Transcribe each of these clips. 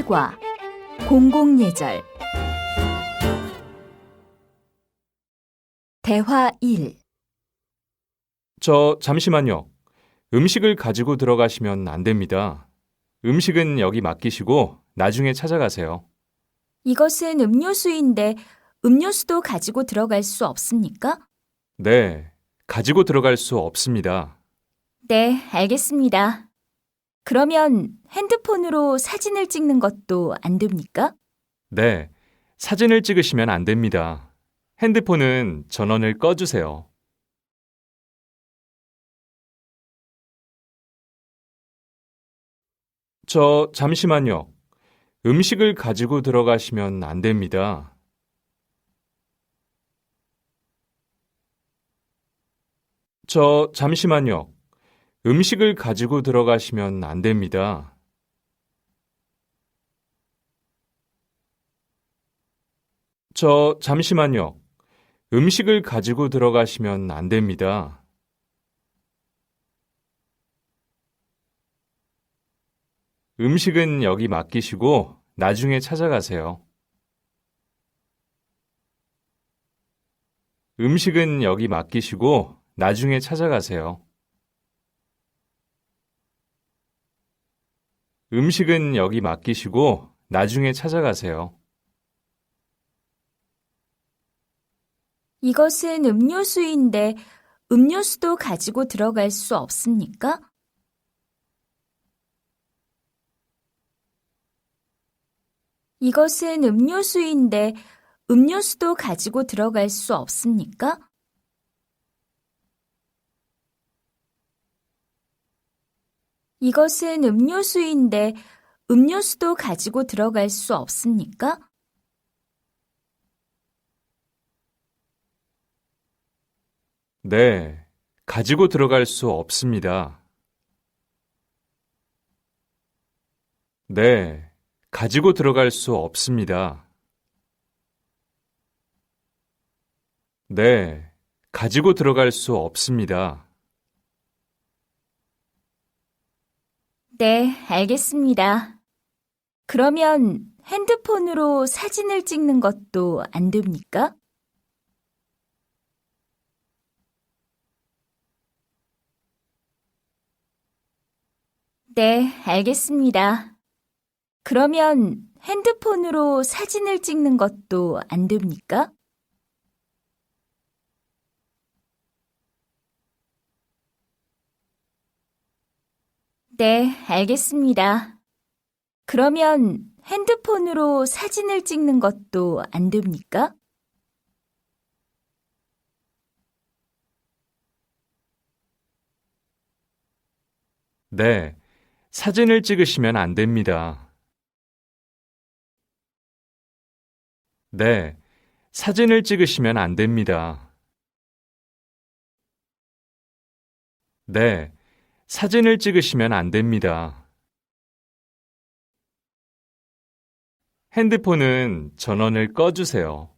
일과 공공예절 대화 1 잠시만요. 음식을 가지고 들어가시면 안 됩니다. 음식은 여기 맡기시고 나중에 찾아가세요. 이것은 음료수인데 음료수도 가지고 들어갈 수 없습니까? 네, 가지고 들어갈 수 없습니다. 네, 알겠습니다. 그러면 핸드폰으로 사진을 찍는 것도 안 됩니까? 네, 사진을 찍으시면 안 됩니다. 핸드폰은 전원을 꺼주세요. 잠시만요. 음식을 가지고 들어가시면 안 됩니다. 잠시만요. 음식을 가지고 들어가시면 안 됩니다. 잠시만요. 음식을 가지고 들어가시면 안 됩니다. 음식은 여기 맡기시고 나중에 찾아가세요. 음식은 여기 맡기시고 나중에 찾아가세요. 음식은 여기 맡기시고 나중에 찾아가세요. 이것은 음료수인데 음료수도 가지고 들어갈 수 없습니까? 이것은 음료수인데 음료수도 가지고 들어갈 수 없습니까? 이것은 음료수인데 음료수도 가지고 들어갈 수 없습니까? 네, 가지고 들어갈 수 없습니다. 네, 가지고 들어갈 수 없습니다. 네, 가지고 들어갈 수 없습니다. 네, 알겠습니다. 그러면 핸드폰으로 사진을 찍는 것도 안 됩니까? 네, 알겠습니다. 그러면 핸드폰으로 사진을 찍는 것도 안 됩니까? 네, 알겠습니다. 그러면 핸드폰으로 사진을 찍는 것도 안 됩니까? 네, 사진을 찍으시면 안 됩니다. 네, 사진을 찍으시면 안 됩니다. 네, 사진을 찍으시면 안 됩니다. 핸드폰은 전원을 꺼주세요.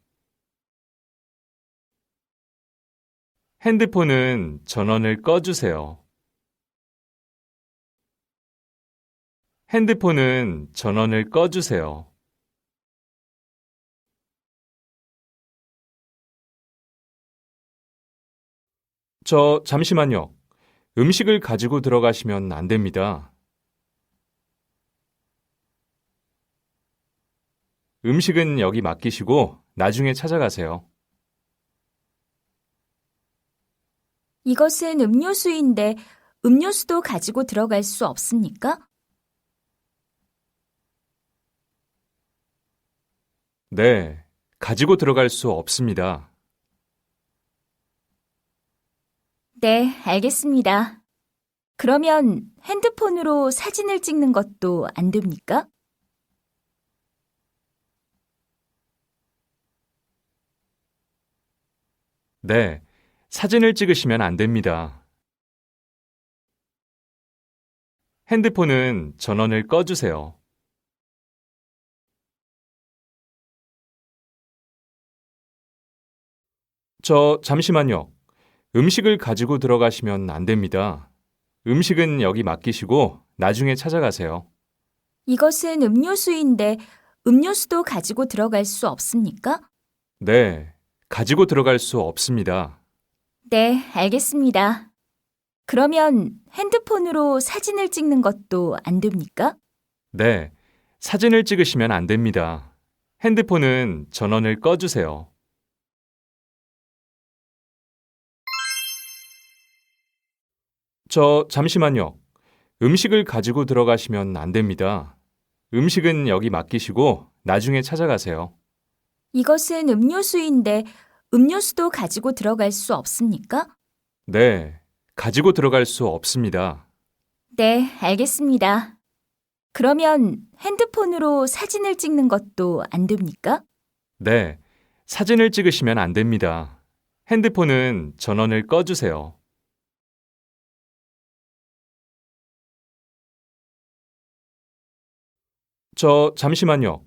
핸드폰은 전원을 꺼주세요. 핸드폰은 전원을 꺼주세요. 잠시만요. 음식을 가지고 들어가시면 안 됩니다. 음식은 여기 맡기시고 나중에 찾아가세요. 이것은 음료수인데 음료수도 가지고 들어갈 수 없습니까? 네, 가지고 들어갈 수 없습니다. 네, 알겠습니다. 그러면 핸드폰으로 사진을 찍는 것도 안 됩니까? 네, 사진을 찍으시면 안 됩니다. 핸드폰은 전원을 꺼주세요. 잠시만요. 음식을 가지고 들어가시면 안 됩니다. 음식은 여기 맡기시고 나중에 찾아가세요. 이것은 음료수인데 음료수도 가지고 들어갈 수 없습니까? 네, 가지고 들어갈 수 없습니다. 네, 알겠습니다. 그러면 핸드폰으로 사진을 찍는 것도 안 됩니까? 네, 사진을 찍으시면 안 됩니다. 핸드폰은 전원을 꺼주세요. 잠시만요. 음식을 가지고 들어가시면 안 됩니다. 음식은 여기 맡기시고 나중에 찾아가세요. 이것은 음료수인데 음료수도 가지고 들어갈 수 없습니까? 네, 가지고 들어갈 수 없습니다. 네, 알겠습니다. 그러면 핸드폰으로 사진을 찍는 것도 안 됩니까? 네, 사진을 찍으시면 안 됩니다. 핸드폰은 전원을 꺼주세요. 잠시만요.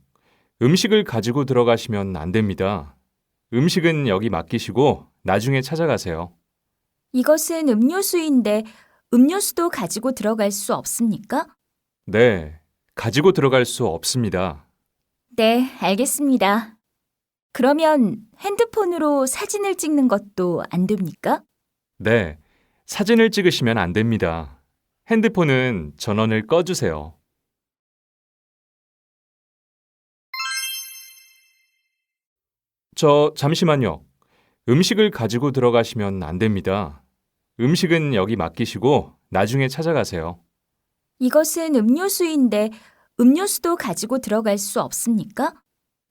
음식을 가지고 들어가시면 안 됩니다. 음식은 여기 맡기시고 나중에 찾아가세요. 이것은 음료수인데 음료수도 가지고 들어갈 수 없습니까? 네, 가지고 들어갈 수 없습니다. 네, 알겠습니다. 그러면 핸드폰으로 사진을 찍는 것도 안 됩니까? 네, 사진을 찍으시면 안 됩니다. 핸드폰은 전원을 꺼주세요. 잠시만요. 음식을 가지고 들어가시면 안 됩니다. 음식은 여기 맡기시고 나중에 찾아가세요. 이것은 음료수인데 음료수도 가지고 들어갈 수 없습니까?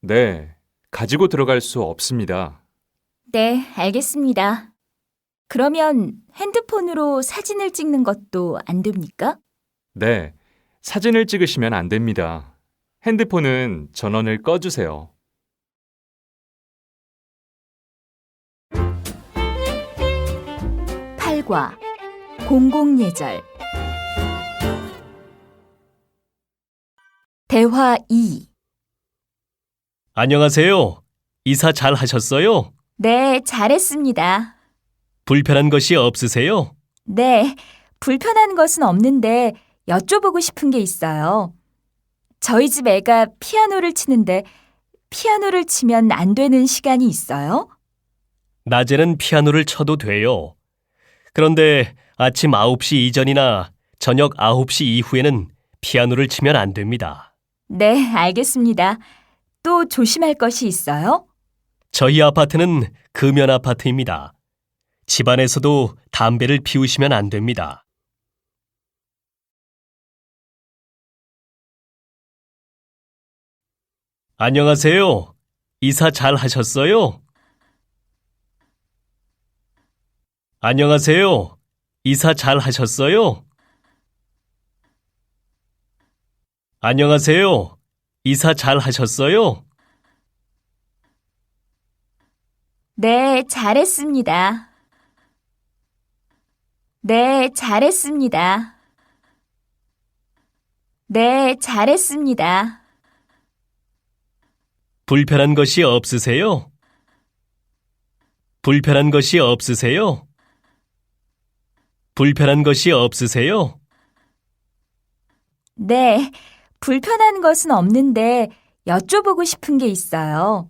네, 가지고 들어갈 수 없습니다. 네, 알겠습니다. 그러면 핸드폰으로 사진을 찍는 것도 안 됩니까? 네, 사진을 찍으시면 안 됩니다. 핸드폰은 전원을 꺼주세요. 팔과 공공예절 대화 2 안녕하세요. 이사 잘 하셨어요? 네, 잘했습니다. 불편한 것이 없으세요? 네, 불편한 것은 없는데 여쭤보고 싶은 게 있어요. 저희 집 애가 피아노를 치는데 피아노를 치면 안 되는 시간이 있어요? 낮에는 피아노를 쳐도 돼요. 그런데 아침 9시 이전이나 저녁 9시 이후에는 피아노를 치면 안 됩니다. 네, 알겠습니다. 또 조심할 것이 있어요? 저희 아파트는 금연 아파트입니다. 집안에서도 담배를 피우시면 안 됩니다. 안녕하세요. 이사 잘 하셨어요? 안녕하세요. 이사 잘 하셨어요? 안녕하세요. 이사 잘 하셨어요? 네, 잘했습니다. 네, 잘했습니다. 네, 잘했습니다. 불편한 것이 없으세요? 불편한 것이 없으세요? 불편한 것이 없으세요? 네, 불편한 것은 없는데 여쭤보고 싶은 게 있어요.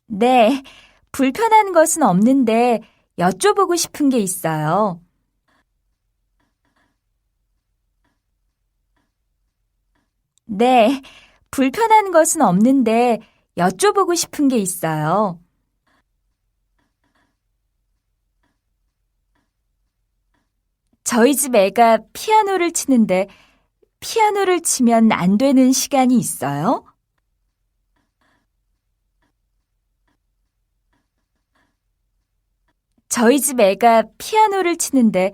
네, 불편한 것은 없는데 여쭤보고 싶은 게 있어요. 네, 불편한 것은 없는데 여쭤보고 싶은 게 있어요. 저희 집 애가 피아노를 치는데 피아노를 치면 안 되는 시간이 있어요? 저희 집 애가 피아노를 치는데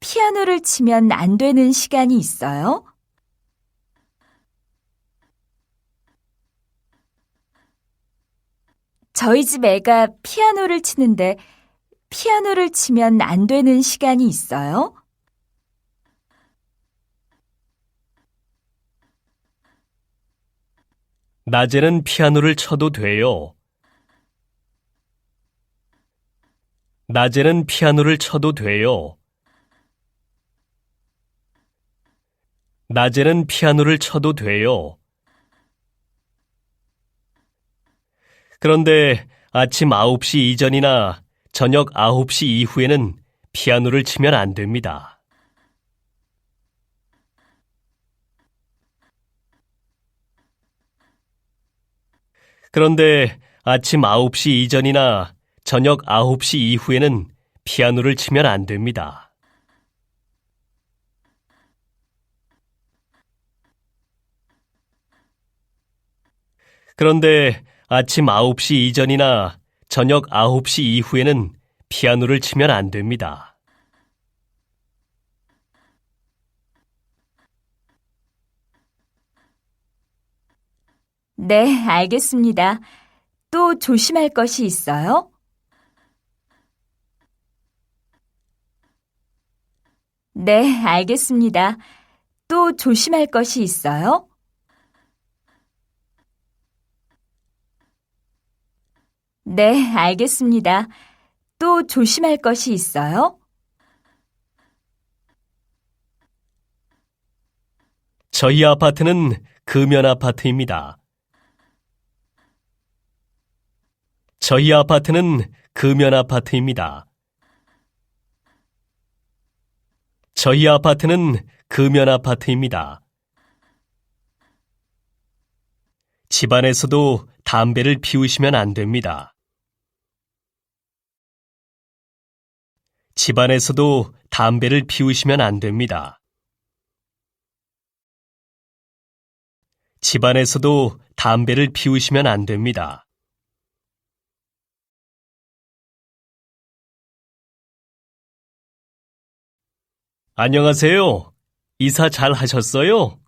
피아노를 치면 안 되는 시간이 있어요? 저희 집 애가 피아노를 치는데 피아노를 치면 안 되는 시간이 있어요? 낮에는 피아노를 쳐도 돼요. 낮에는 피아노를 쳐도 돼요. 낮에는 피아노를 쳐도 돼요. 그런데 아침 9시 이전이나 저녁 9시 이후에는 피아노를 치면 안 됩니다. 그런데 아침 9시 이전이나 저녁 9시 이후에는 피아노를 치면 안 됩니다. 그런데 아침 9시 이전이나 저녁 9시 이후에는 피아노를 치면 안 됩니다. 네, 알겠습니다. 또 조심할 것이 있어요? 네, 알겠습니다. 또 조심할 것이 있어요? 네, 알겠습니다. 또 조심할 것이 있어요? 저희 아파트는 금연 아파트입니다. 저희 아파트는 금연 아파트입니다. 저희 아파트는 금연 아파트입니다. 집안에서도 담배를 피우시면 안 됩니다. 집안에서도 담배를 피우시면 안 됩니다. 집안에서도 담배를 피우시면 안 됩니다. 안녕하세요. 이사 잘 하셨어요?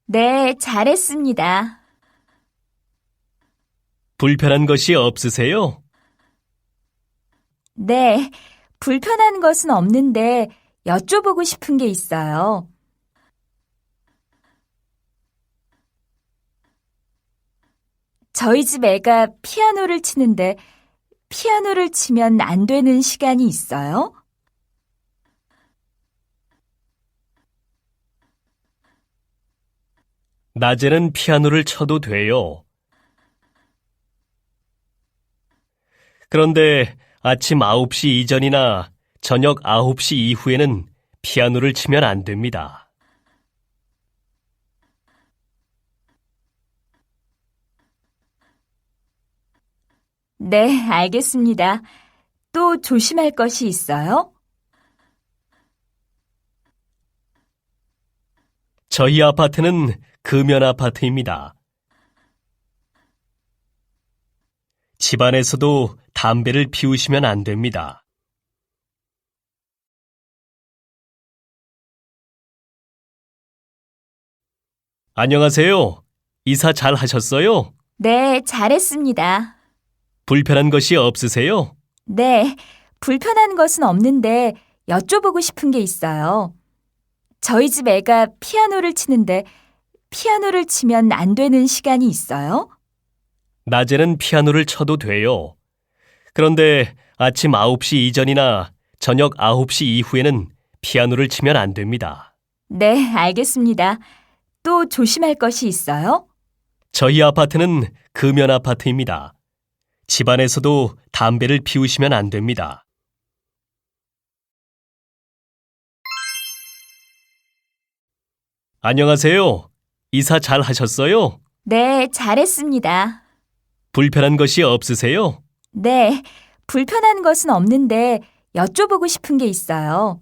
네, 잘했습니다. 불편한 것이 없으세요? 네, 불편한 것은 없는데 여쭤보고 싶은 게 있어요. 저희 집 애가 피아노를 치는데 피아노를 치면 안 되는 시간이 있어요? 낮에는 피아노를 쳐도 돼요. 그런데 아침 9시 이전이나 저녁 9시 이후에는 피아노를 치면 안 됩니다. 네, 알겠습니다. 또 조심할 것이 있어요? 저희 아파트는 금연 아파트입니다. 집안에서도 담배를 피우시면 안 됩니다. 안녕하세요. 이사 잘 하셨어요? 네, 잘했습니다. 불편한 것이 없으세요? 네, 불편한 것은 없는데 여쭤보고 싶은 게 있어요. 저희 집 애가 피아노를 치는데 피아노를 치면 안 되는 시간이 있어요? 낮에는 피아노를 쳐도 돼요. 그런데 아침 9시 이전이나 저녁 9시 이후에는 피아노를 치면 안 됩니다. 네, 알겠습니다. 또 조심할 것이 있어요? 저희 아파트는 금연 아파트입니다. 집안에서도 담배를 피우시면 안 됩니다. 안녕하세요. 이사 잘 하셨어요? 네, 잘했습니다. 불편한 것이 없으세요? 네, 불편한 것은 없는데 여쭤보고 싶은 게 있어요.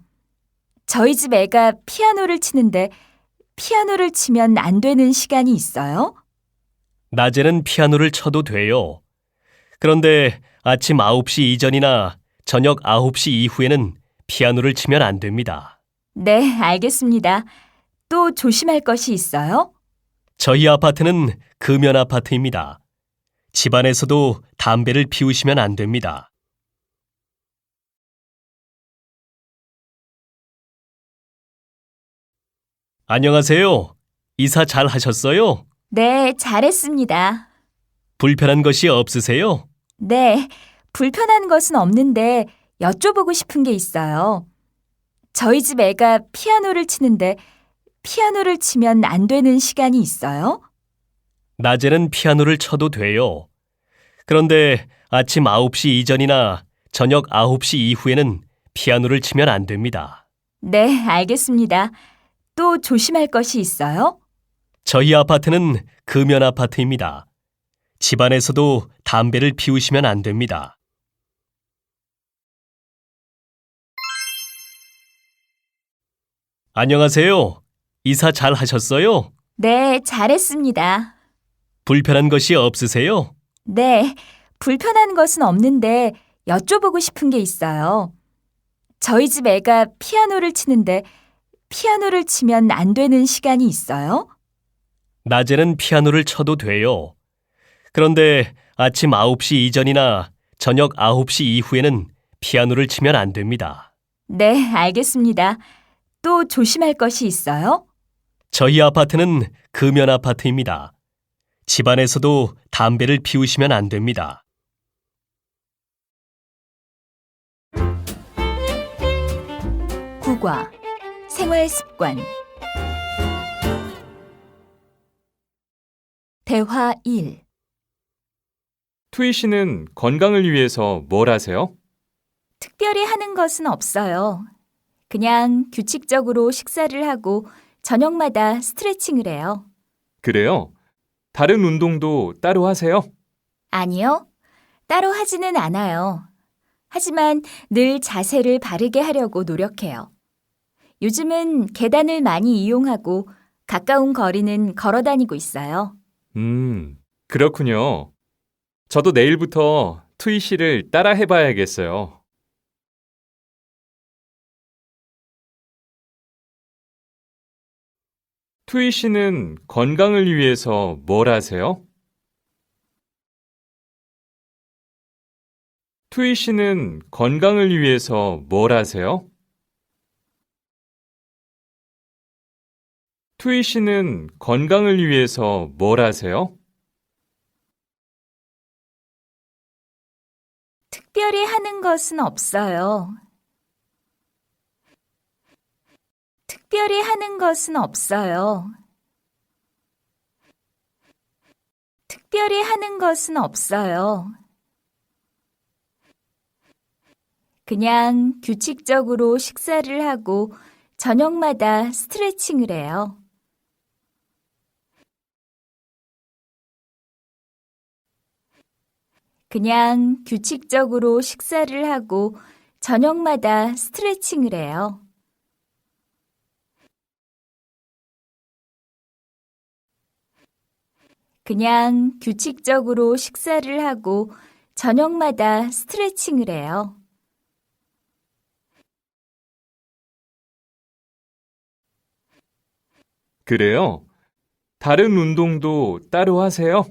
저희 집 애가 피아노를 치는데 피아노를 치면 안 되는 시간이 있어요? 낮에는 피아노를 쳐도 돼요. 그런데 아침 9시 이전이나 저녁 9시 이후에는 피아노를 치면 안 됩니다. 네, 알겠습니다. 또 조심할 것이 있어요? 저희 아파트는 금연 아파트입니다. 집안에서도 담배를 피우시면 안 됩니다. 안녕하세요. 이사 잘 하셨어요? 네, 잘했습니다. 불편한 것이 없으세요? 네, 불편한 것은 없는데 여쭤보고 싶은 게 있어요. 저희 집 애가 피아노를 치는데 피아노를 치면 안 되는 시간이 있어요? 낮에는 피아노를 쳐도 돼요. 그런데 아침 9시 이전이나 저녁 9시 이후에는 피아노를 치면 안 됩니다. 네, 알겠습니다. 또 조심할 것이 있어요? 저희 아파트는 금연 아파트입니다. 집안에서도 담배를 피우시면 안 됩니다. 안녕하세요. 이사 잘 하셨어요? 네, 잘했습니다. 불편한 것이 없으세요? 네, 불편한 것은 없는데 여쭤보고 싶은 게 있어요. 저희 집 애가 피아노를 치는데 피아노를 치면 안 되는 시간이 있어요? 낮에는 피아노를 쳐도 돼요. 그런데 아침 9시 이전이나 저녁 9시 이후에는 피아노를 치면 안 됩니다. 네, 알겠습니다. 또 조심할 것이 있어요? 저희 아파트는 금연 아파트입니다. 집안에서도 담배를 피우시면 안 됩니다. 국어, 생활 습관. 대화 1. 투이 씨는 건강을 위해서 뭘 하세요? 특별히 하는 것은 없어요. 그냥 규칙적으로 식사를 하고 저녁마다 스트레칭을 해요. 그래요? 다른 운동도 따로 하세요? 아니요, 따로 하지는 않아요. 하지만 늘 자세를 바르게 하려고 노력해요. 요즘은 계단을 많이 이용하고 가까운 거리는 걸어 다니고 있어요. 그렇군요. 저도 내일부터 투이 씨를 따라 해봐야겠어요. 투이 씨는 건강을 위해서 뭘 하세요? 투이 씨는 건강을 위해서 뭘 하세요? 투이 씨는 건강을 위해서 뭘 하세요? 특별히 하는 것은 없어요. 특별히 하는 것은 없어요. 특별히 하는 것은 없어요. 그냥 규칙적으로 식사를 하고 저녁마다 스트레칭을 해요. 그냥 규칙적으로 식사를 하고 저녁마다 스트레칭을 해요. 그냥 규칙적으로 식사를 하고 저녁마다 스트레칭을 해요. 그래요? 다른 운동도 따로 하세요?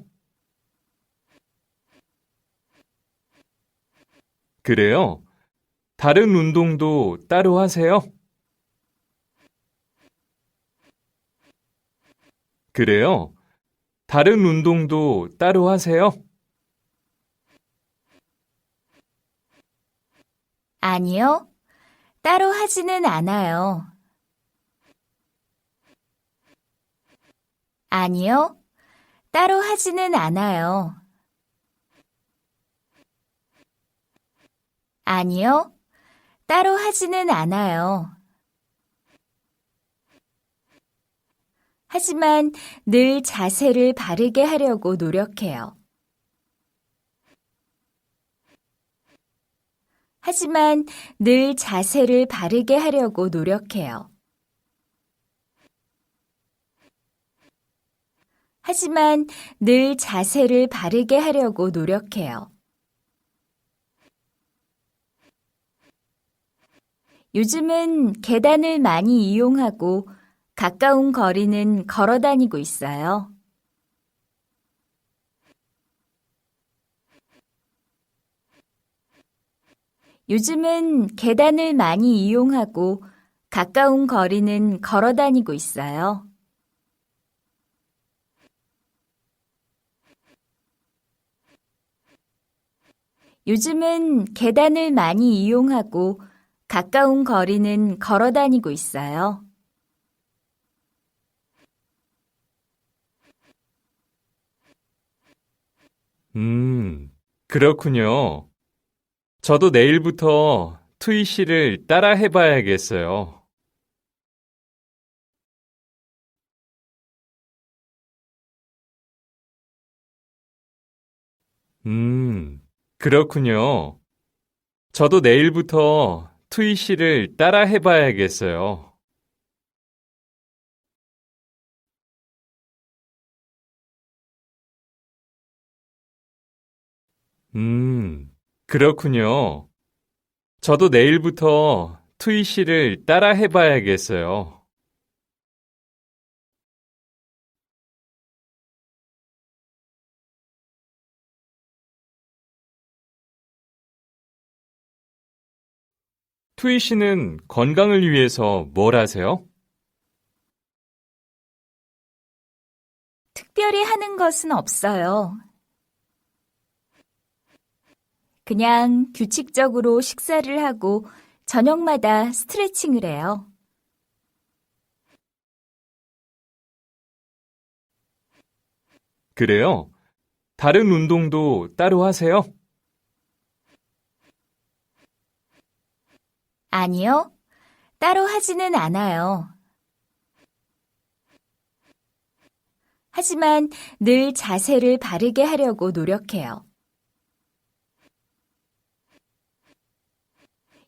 그래요? 다른 운동도 따로 하세요? 그래요? 다른 운동도 따로 하세요? 아니요, 따로 하지는 않아요. 아니요, 따로 하지는 않아요. 아니요, 따로 하지는 않아요. 하지만 늘 자세를 바르게 하려고 노력해요. 하지만 늘 자세를 바르게 하려고 노력해요. 하지만 늘 자세를 바르게 하려고 노력해요. 요즘은 계단을 많이 이용하고 가까운 거리는 걸어 다니고 있어요. 요즘은 계단을 많이 이용하고 가까운 거리는 걸어 다니고 있어요. 요즘은 계단을 많이 이용하고 가까운 거리는 걸어 다니고 있어요. 그렇군요. 저도 내일부터 투이 씨를 따라 해봐야겠어요. 그렇군요. 저도 내일부터 투이 씨를 따라 해봐야겠어요. 그렇군요. 저도 내일부터 투이 씨를 따라 해봐야겠어요. 투이 씨는 건강을 위해서 뭘 하세요? 특별히 하는 것은 없어요. 그냥 규칙적으로 식사를 하고 저녁마다 스트레칭을 해요. 그래요? 다른 운동도 따로 하세요? 아니요, 따로 하지는 않아요. 하지만 늘 자세를 바르게 하려고 노력해요.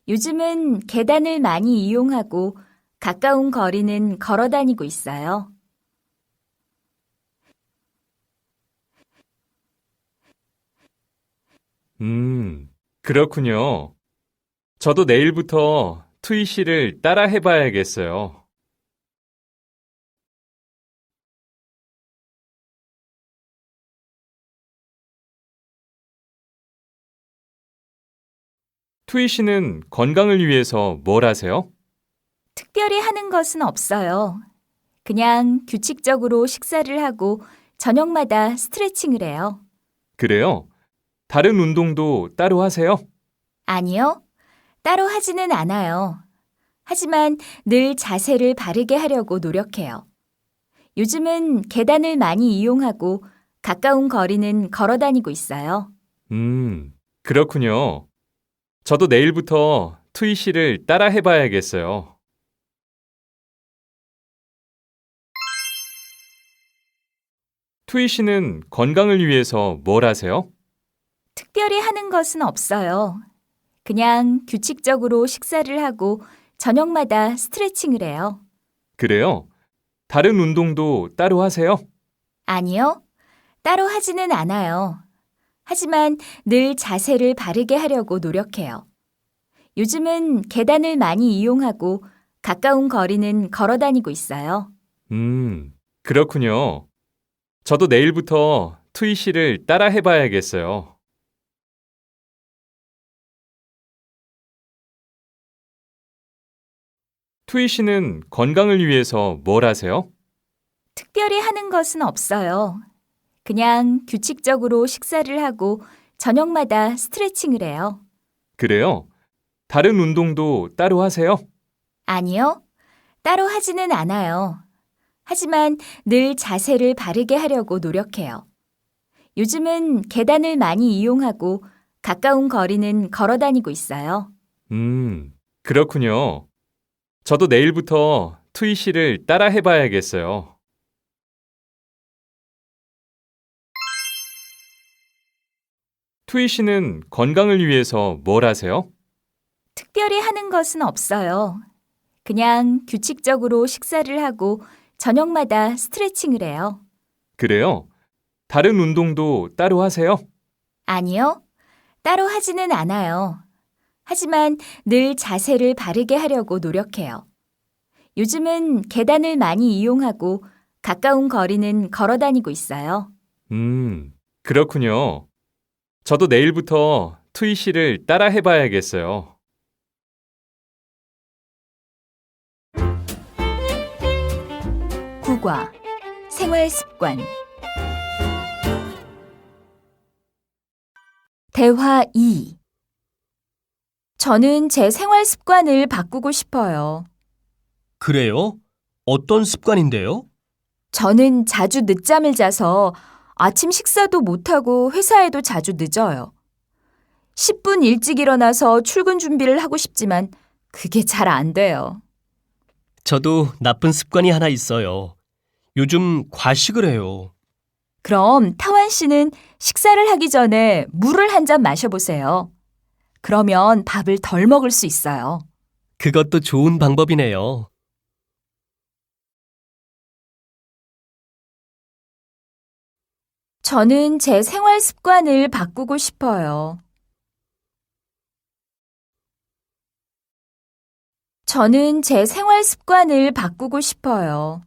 요즘은 계단을 많이 이용하고 가까운 거리는 걸어 다니고 있어요. 그렇군요. 저도 내일부터 투이 씨를 따라 해봐야겠어요. 투이 씨는 건강을 위해서 뭘 하세요? 특별히 하는 것은 없어요. 그냥 규칙적으로 식사를 하고 저녁마다 스트레칭을 해요. 그래요? 다른 운동도 따로 하세요? 아니요, 따로 하지는 않아요. 하지만 늘 자세를 바르게 하려고 노력해요. 요즘은 계단을 많이 이용하고 가까운 거리는 걸어 다니고 있어요. 그렇군요. 저도 내일부터 투이 씨를 따라 해봐야겠어요. 투이 씨는 건강을 위해서 뭘 하세요? 특별히 하는 것은 없어요. 그냥 규칙적으로 식사를 하고 저녁마다 스트레칭을 해요. 그래요? 다른 운동도 따로 하세요? 아니요, 따로 하지는 않아요. 하지만 늘 자세를 바르게 하려고 노력해요. 요즘은 계단을 많이 이용하고 가까운 거리는 걸어 다니고 있어요. 그렇군요. 저도 내일부터 투이 씨를 따라 해봐야겠어요. 투이 씨는 건강을 위해서 뭘 하세요? 특별히 하는 것은 없어요. 그냥 규칙적으로 식사를 하고 저녁마다 스트레칭을 해요. 그래요? 다른 운동도 따로 하세요? 아니요, 따로 하지는 않아요. 하지만 늘 자세를 바르게 하려고 노력해요. 요즘은 계단을 많이 이용하고 가까운 거리는 걸어 다니고 있어요. 그렇군요. 저도 내일부터 투이 씨를 따라 해봐야겠어요. 투이 씨는 건강을 위해서 뭘 하세요? 특별히 하는 것은 없어요. 그냥 규칙적으로 식사를 하고 저녁마다 스트레칭을 해요. 그래요? 다른 운동도 따로 하세요? 아니요, 따로 하지는 않아요. 하지만 늘 자세를 바르게 하려고 노력해요. 요즘은 계단을 많이 이용하고 가까운 거리는 걸어 다니고 있어요. 그렇군요. 저도 내일부터 투이 씨를 따라 해봐야겠어요. 국어, 생활 습관. 대화 2. 저는 제 생활 습관을 바꾸고 싶어요. 그래요? 어떤 습관인데요? 저는 자주 늦잠을 자서 아침 식사도 못하고 회사에도 자주 늦어요. 10분 일찍 일어나서 출근 준비를 하고 싶지만 그게 잘 안 돼요. 저도 나쁜 습관이 하나 있어요. 요즘 과식을 해요. 그럼 타완 씨는 식사를 하기 전에 물을 한 잔 마셔보세요. 그러면 밥을 덜 먹을 수 있어요. 그것도 좋은 방법이네요. 저는 제 생활 습관을 바꾸고 싶어요. 저는 제 생활 습관을 바꾸고 싶어요.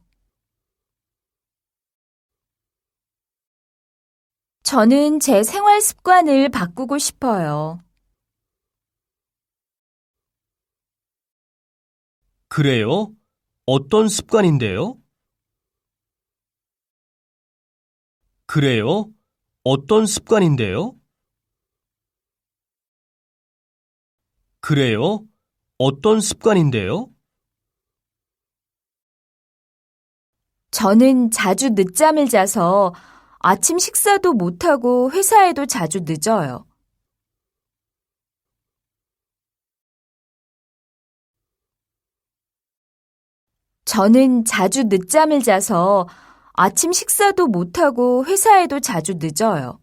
저는 제 생활 습관을 바꾸고 싶어요. 그래요? 어떤 습관인데요? 그래요? 어떤 습관인데요? 그래요? 어떤 습관인데요? 저는 자주 늦잠을 자서 아침 식사도 못하고 회사에도 자주 늦어요. 저는 자주 늦잠을 자서 아침 식사도 못하고 회사에도 자주 늦어요.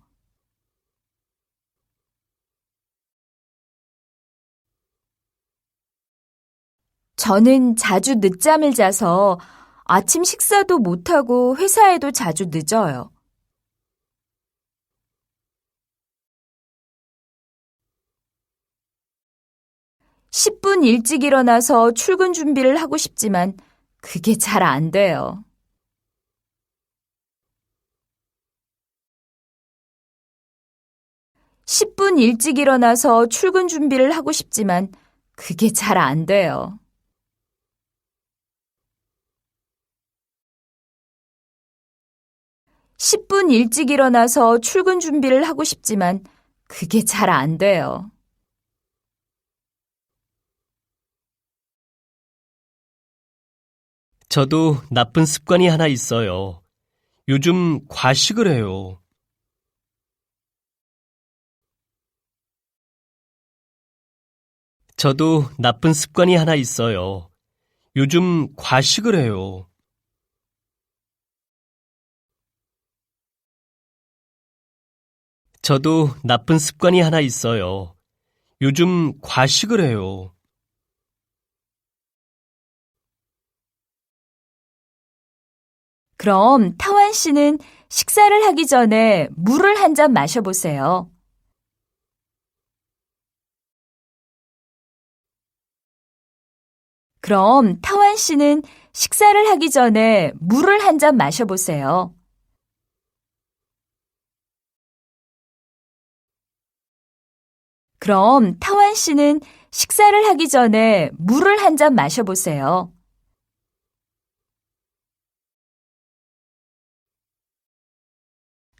저는 자주 늦잠을 자서 아침 식사도 못하고 회사에도 자주 늦어요. (10분) 일찍 일어나서 출근 준비를 하고 싶지만 그게 잘 안 돼요. (10분) 일찍 일어나서 출근 준비를 하고 싶지만 그게 잘 안 돼요. (10분) 일찍 일어나서 출근 준비를 하고 싶지만 그게 잘 안 돼요. 저도 나쁜 습관이 하나 있어요. 요즘 과식을 해요. 저도 나쁜 습관이 하나 있어요. 요즘 과식을 해요. 저도 나쁜 습관이 하나 있어요. 요즘 과식을 해요. 그럼 타완 씨는 식사를 하기 전에 물을 한 잔 마셔보세요. 그럼 타완 씨는 식사를 하기 전에 물을 한 잔 마셔보세요. 그럼 타완 씨는 식사를 하기 전에 물을 한 잔 마셔보세요.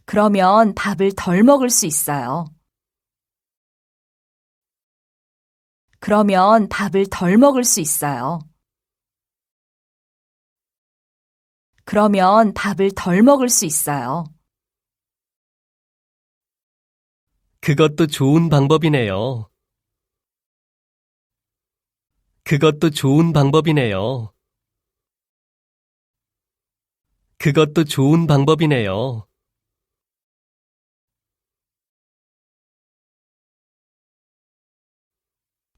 그러면 밥을 덜 먹을 수 있어요. 그러면 밥을 덜 먹을 수 있어요. 그러면 밥을 덜 먹을 수 있어요. 그것도 좋은 방법이네요. 그것도 좋은 방법이네요. 그것도 좋은 방법이네요.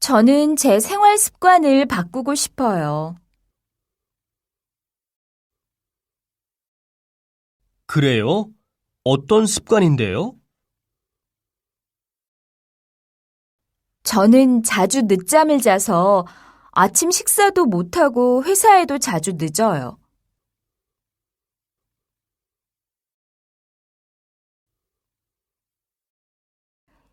저는 제 생활 습관을 바꾸고 싶어요. 그래요? 어떤 습관인데요? 저는 자주 늦잠을 자서 아침 식사도 못하고 회사에도 자주 늦어요.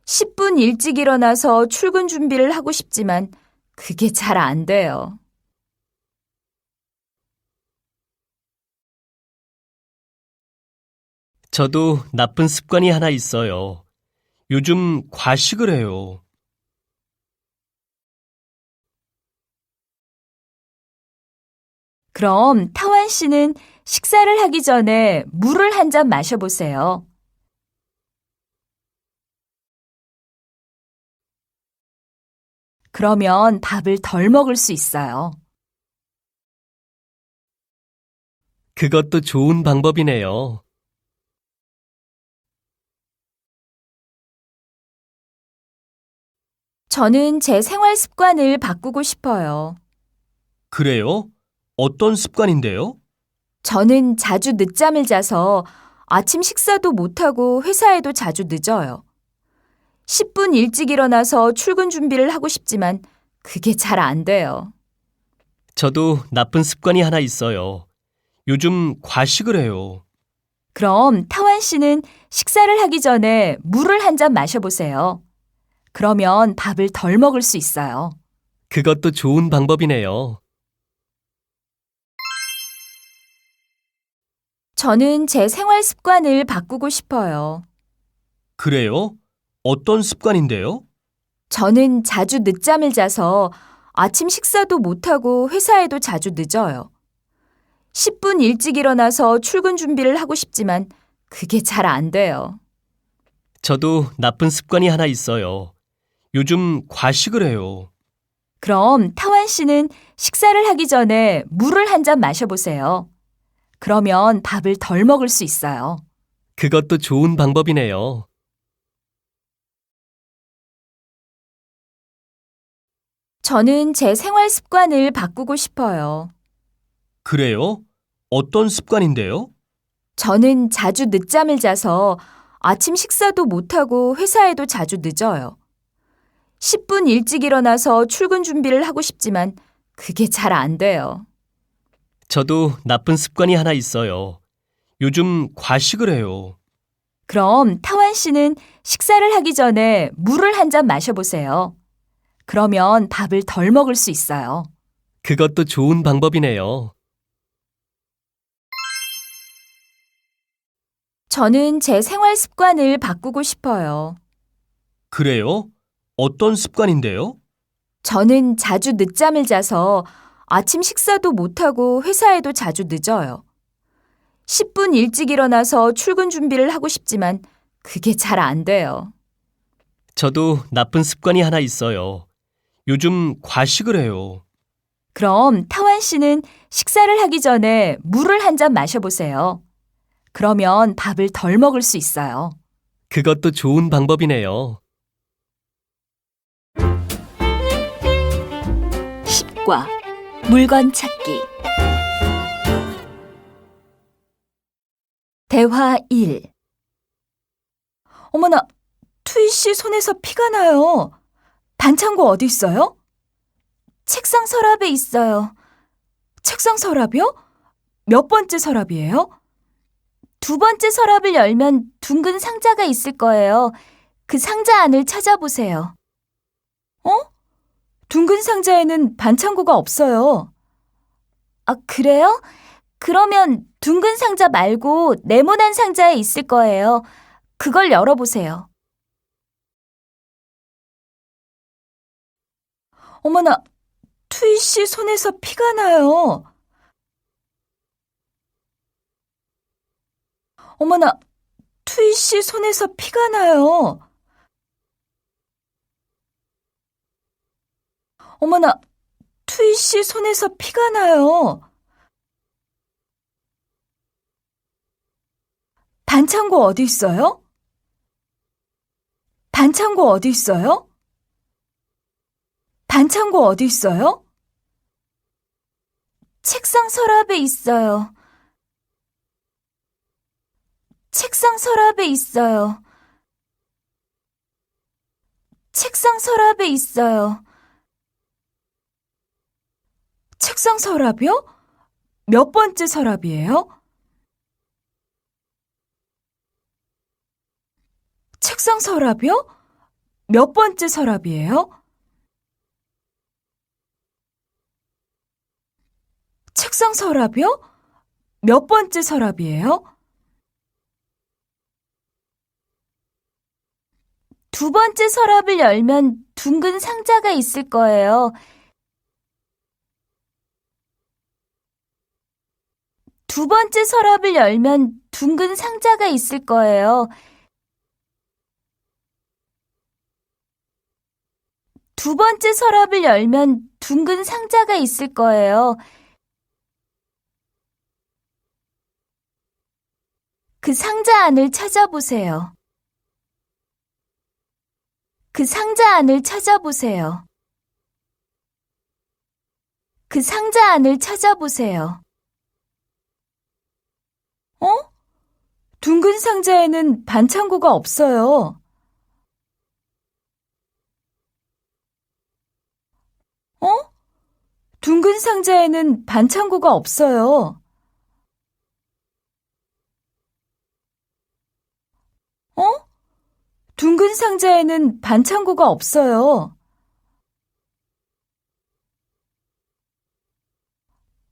10분 일찍 일어나서 출근 준비를 하고 싶지만 그게 잘 안 돼요. 저도 나쁜 습관이 하나 있어요. 요즘 과식을 해요. 그럼 타완 씨는 식사를 하기 전에 물을 한 잔 마셔보세요. 그러면 밥을 덜 먹을 수 있어요. 그것도 좋은 방법이네요. 저는 제 생활 습관을 바꾸고 싶어요. 그래요? 어떤 습관인데요? 저는 자주 늦잠을 자서 아침 식사도 못하고 회사에도 자주 늦어요. 10분 일찍 일어나서 출근 준비를 하고 싶지만 그게 잘 안 돼요. 저도 나쁜 습관이 하나 있어요. 요즘 과식을 해요. 그럼 타완 씨는 식사를 하기 전에 물을 한 잔 마셔보세요. 그러면 밥을 덜 먹을 수 있어요. 그것도 좋은 방법이네요. 저는 제 생활 습관을 바꾸고 싶어요. 그래요? 어떤 습관인데요? 저는 자주 늦잠을 자서 아침 식사도 못하고 회사에도 자주 늦어요. 10분 일찍 일어나서 출근 준비를 하고 싶지만 그게 잘 안 돼요. 저도 나쁜 습관이 하나 있어요. 요즘 과식을 해요. 그럼 타완 씨는 식사를 하기 전에 물을 한 잔 마셔보세요. 그러면 밥을 덜 먹을 수 있어요. 그것도 좋은 방법이네요. 저는 제 생활 습관을 바꾸고 싶어요. 그래요? 어떤 습관인데요? 저는 자주 늦잠을 자서 아침 식사도 못하고 회사에도 자주 늦어요. 10분 일찍 일어나서 출근 준비를 하고 싶지만 그게 잘 안 돼요. 저도 나쁜 습관이 하나 있어요. 요즘 과식을 해요. 그럼 타완 씨는 식사를 하기 전에 물을 한 잔 마셔보세요. 그러면 밥을 덜 먹을 수 있어요. 그것도 좋은 방법이네요. 저는 제 생활 습관을 바꾸고 싶어요. 그래요? 어떤 습관인데요? 저는 자주 늦잠을 자서 아침 식사도 못하고 회사에도 자주 늦어요. 10분 일찍 일어나서 출근 준비를 하고 싶지만 그게 잘 안 돼요. 저도 나쁜 습관이 하나 있어요. 요즘 과식을 해요. 그럼 타완 씨는 식사를 하기 전에 물을 한 잔 마셔보세요. 그러면 밥을 덜 먹을 수 있어요. 그것도 좋은 방법이네요. 과 물건 찾기. 대화 1. 어머나, 투이 씨 손에서 피가 나요. 반창고 어디 있어요? 책상 서랍에 있어요. 책상 서랍이요? 몇 번째 서랍이에요? 두 번째 서랍을 열면 둥근 상자가 있을 거예요. 그 상자 안을 찾아보세요. 어? 둥근 상자에는 반창고가 없어요. 아, 그래요? 그러면 둥근 상자 말고 네모난 상자에 있을 거예요. 그걸 열어보세요. 어머나, 투이 씨 손에서 피가 나요. 어머나, 투이 씨 손에서 피가 나요. 어머나, 투이 씨 손에서 피가 나요. 반창고 어디 있어요? 반창고 어디 있어요? 반창고 어디 있어요? 책상 서랍에 있어요. 책상 서랍에 있어요. 책상 서랍에 있어요. 책상 서랍이요? 몇 번째 서랍이에요? 책상 서랍이요? 몇 번째 서랍이에요? 책상 서랍이요? 몇 번째 서랍이에요? 두 번째 서랍을 열면 둥근 상자가 있을 거예요. 두 번째 서랍을 열면 둥근 상자가 있을 거예요. 두 번째 서랍을 열면 둥근 상자가 있을 거예요. 그 상자 안을 찾아보세요. 그 상자 안을 찾아보세요. 그 상자 안을 찾아보세요. 둥근 상자에는 반창고가 없어요. 둥근 상자에는 반창고가 없어요. 둥근 상자에는 반창고가 없어요.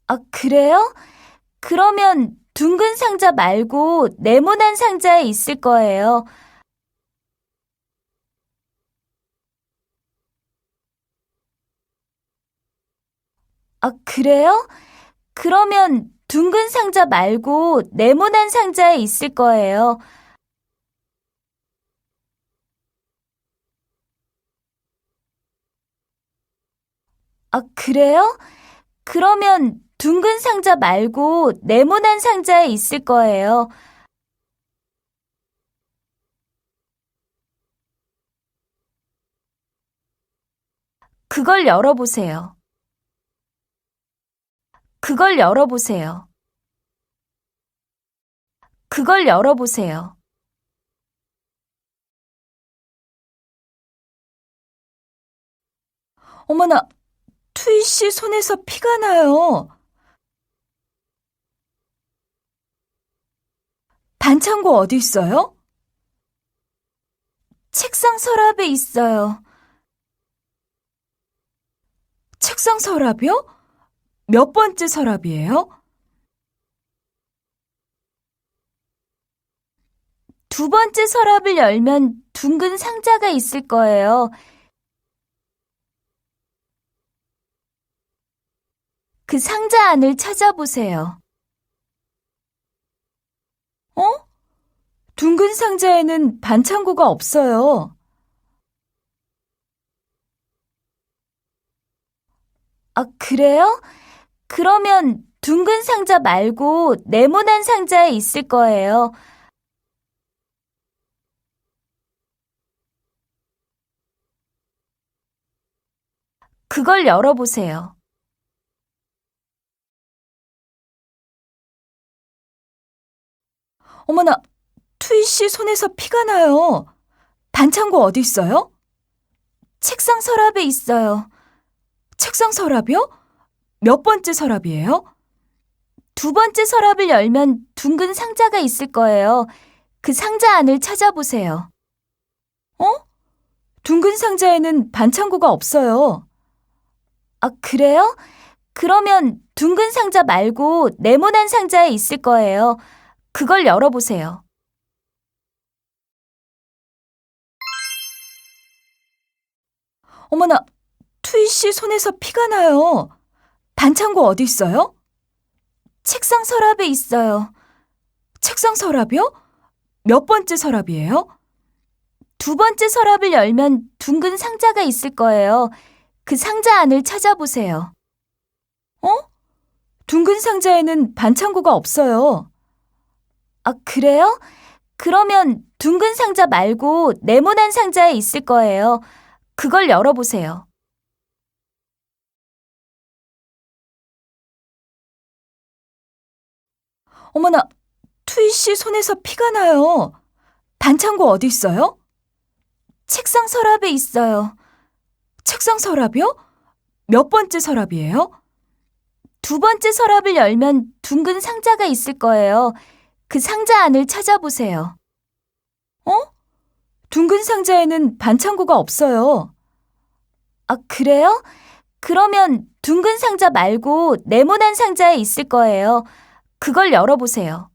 아, 그래요? 그러면 둥근 상자 말고 네모난 상자에 있을 거예요. 아, 그래요? 그러면 둥근 상자 말고 네모난 상자에 있을 거예요. 아, 그래요? 그러면 둥근 상자 말고 네모난 상자에 있을 거예요. 그걸 열어보세요. 그걸 열어보세요. 그걸 열어보세요. 어머나, 투이 씨 손에서 피가 나요. 반창고 어디 있어요? 책상 서랍에 있어요. 책상 서랍이요? 몇 번째 서랍이에요? 두 번째 서랍을 열면 둥근 상자가 있을 거예요. 그 상자 안을 찾아보세요. 둥근 상자에는 반창고가 없어요. 아, 그래요? 그러면 둥근 상자 말고 네모난 상자에 있을 거예요. 그걸 열어보세요. 어머나, 투이 씨 손에서 피가 나요. 반창고 어디 있어요? 책상 서랍에 있어요. 책상 서랍이요? 몇 번째 서랍이에요? 두 번째 서랍을 열면 둥근 상자가 있을 거예요. 그 상자 안을 찾아보세요. 둥근 상자에는 반창고가 없어요. 아, 그래요? 그러면 둥근 상자 말고 네모난 상자에 있을 거예요. 그걸 열어보세요. 어머나, 투이 씨 손에서 피가 나요. 반창고 어디 있어요? 책상 서랍에 있어요. 책상 서랍이요? 몇 번째 서랍이에요? 두 번째 서랍을 열면 둥근 상자가 있을 거예요. 그 상자 안을 찾아보세요. 둥근 상자에는 반창고가 없어요. 아, 그래요? 그러면 둥근 상자 말고 네모난 상자에 있을 거예요. 그걸 열어보세요. 어머나, 투이 씨 손에서 피가 나요. 반창고 어디 있어요? 책상 서랍에 있어요. 책상 서랍이요? 몇 번째 서랍이에요? 두 번째 서랍을 열면 둥근 상자가 있을 거예요. 그 상자 안을 찾아보세요. 둥근 상자에는 반창고가 없어요. 아, 그래요? 그러면 둥근 상자 말고 네모난 상자에 있을 거예요. 그걸 열어보세요.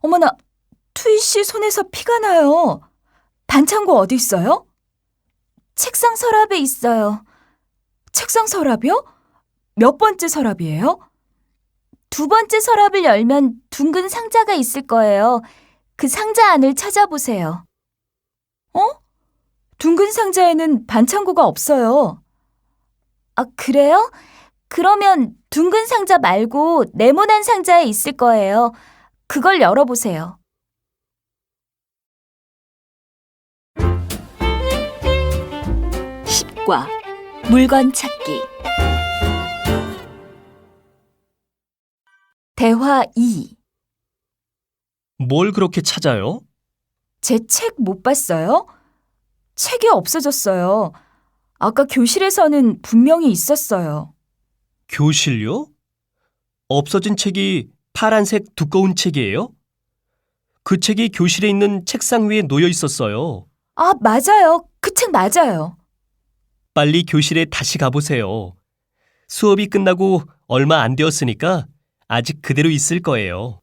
어머나, 투이 씨 손에서 피가 나요. 반창고 어디 있어요? 책상 서랍에 있어요. 책상 서랍이요? 몇 번째 서랍이에요? 두 번째 서랍을 열면 둥근 상자가 있을 거예요. 그 상자 안을 찾아보세요. 어? 둥근 상자에는 반창고가 없어요. 아, 그래요? 그러면 둥근 상자 말고 네모난 상자에 있을 거예요. 그걸 열어보세요. (10과) 물건 찾기. 대화 2. 뭘 그렇게 찾아요? 제 책 못 봤어요? 책이 없어졌어요. 아까 교실에서는 분명히 있었어요. 교실요? 없어진 책이 파란색 두꺼운 책이에요? 그 책이 교실에 있는 책상 위에 놓여 있었어요. 아, 맞아요. 그 책 맞아요. 빨리 교실에 다시 가보세요. 수업이 끝나고 얼마 안 되었으니까 아직 그대로 있을 거예요.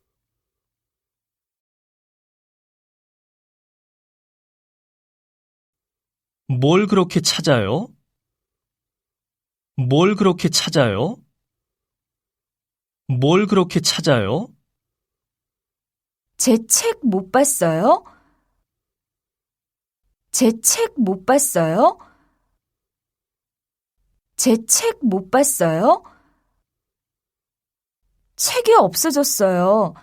뭘 그렇게 찾아요? 뭘 그렇게 찾아요? 뭘 그렇게 찾아요? 제 책 못 봤어요? 제 책 못 봤어요? 제 책 못 봤어요? 책이 없어졌어요.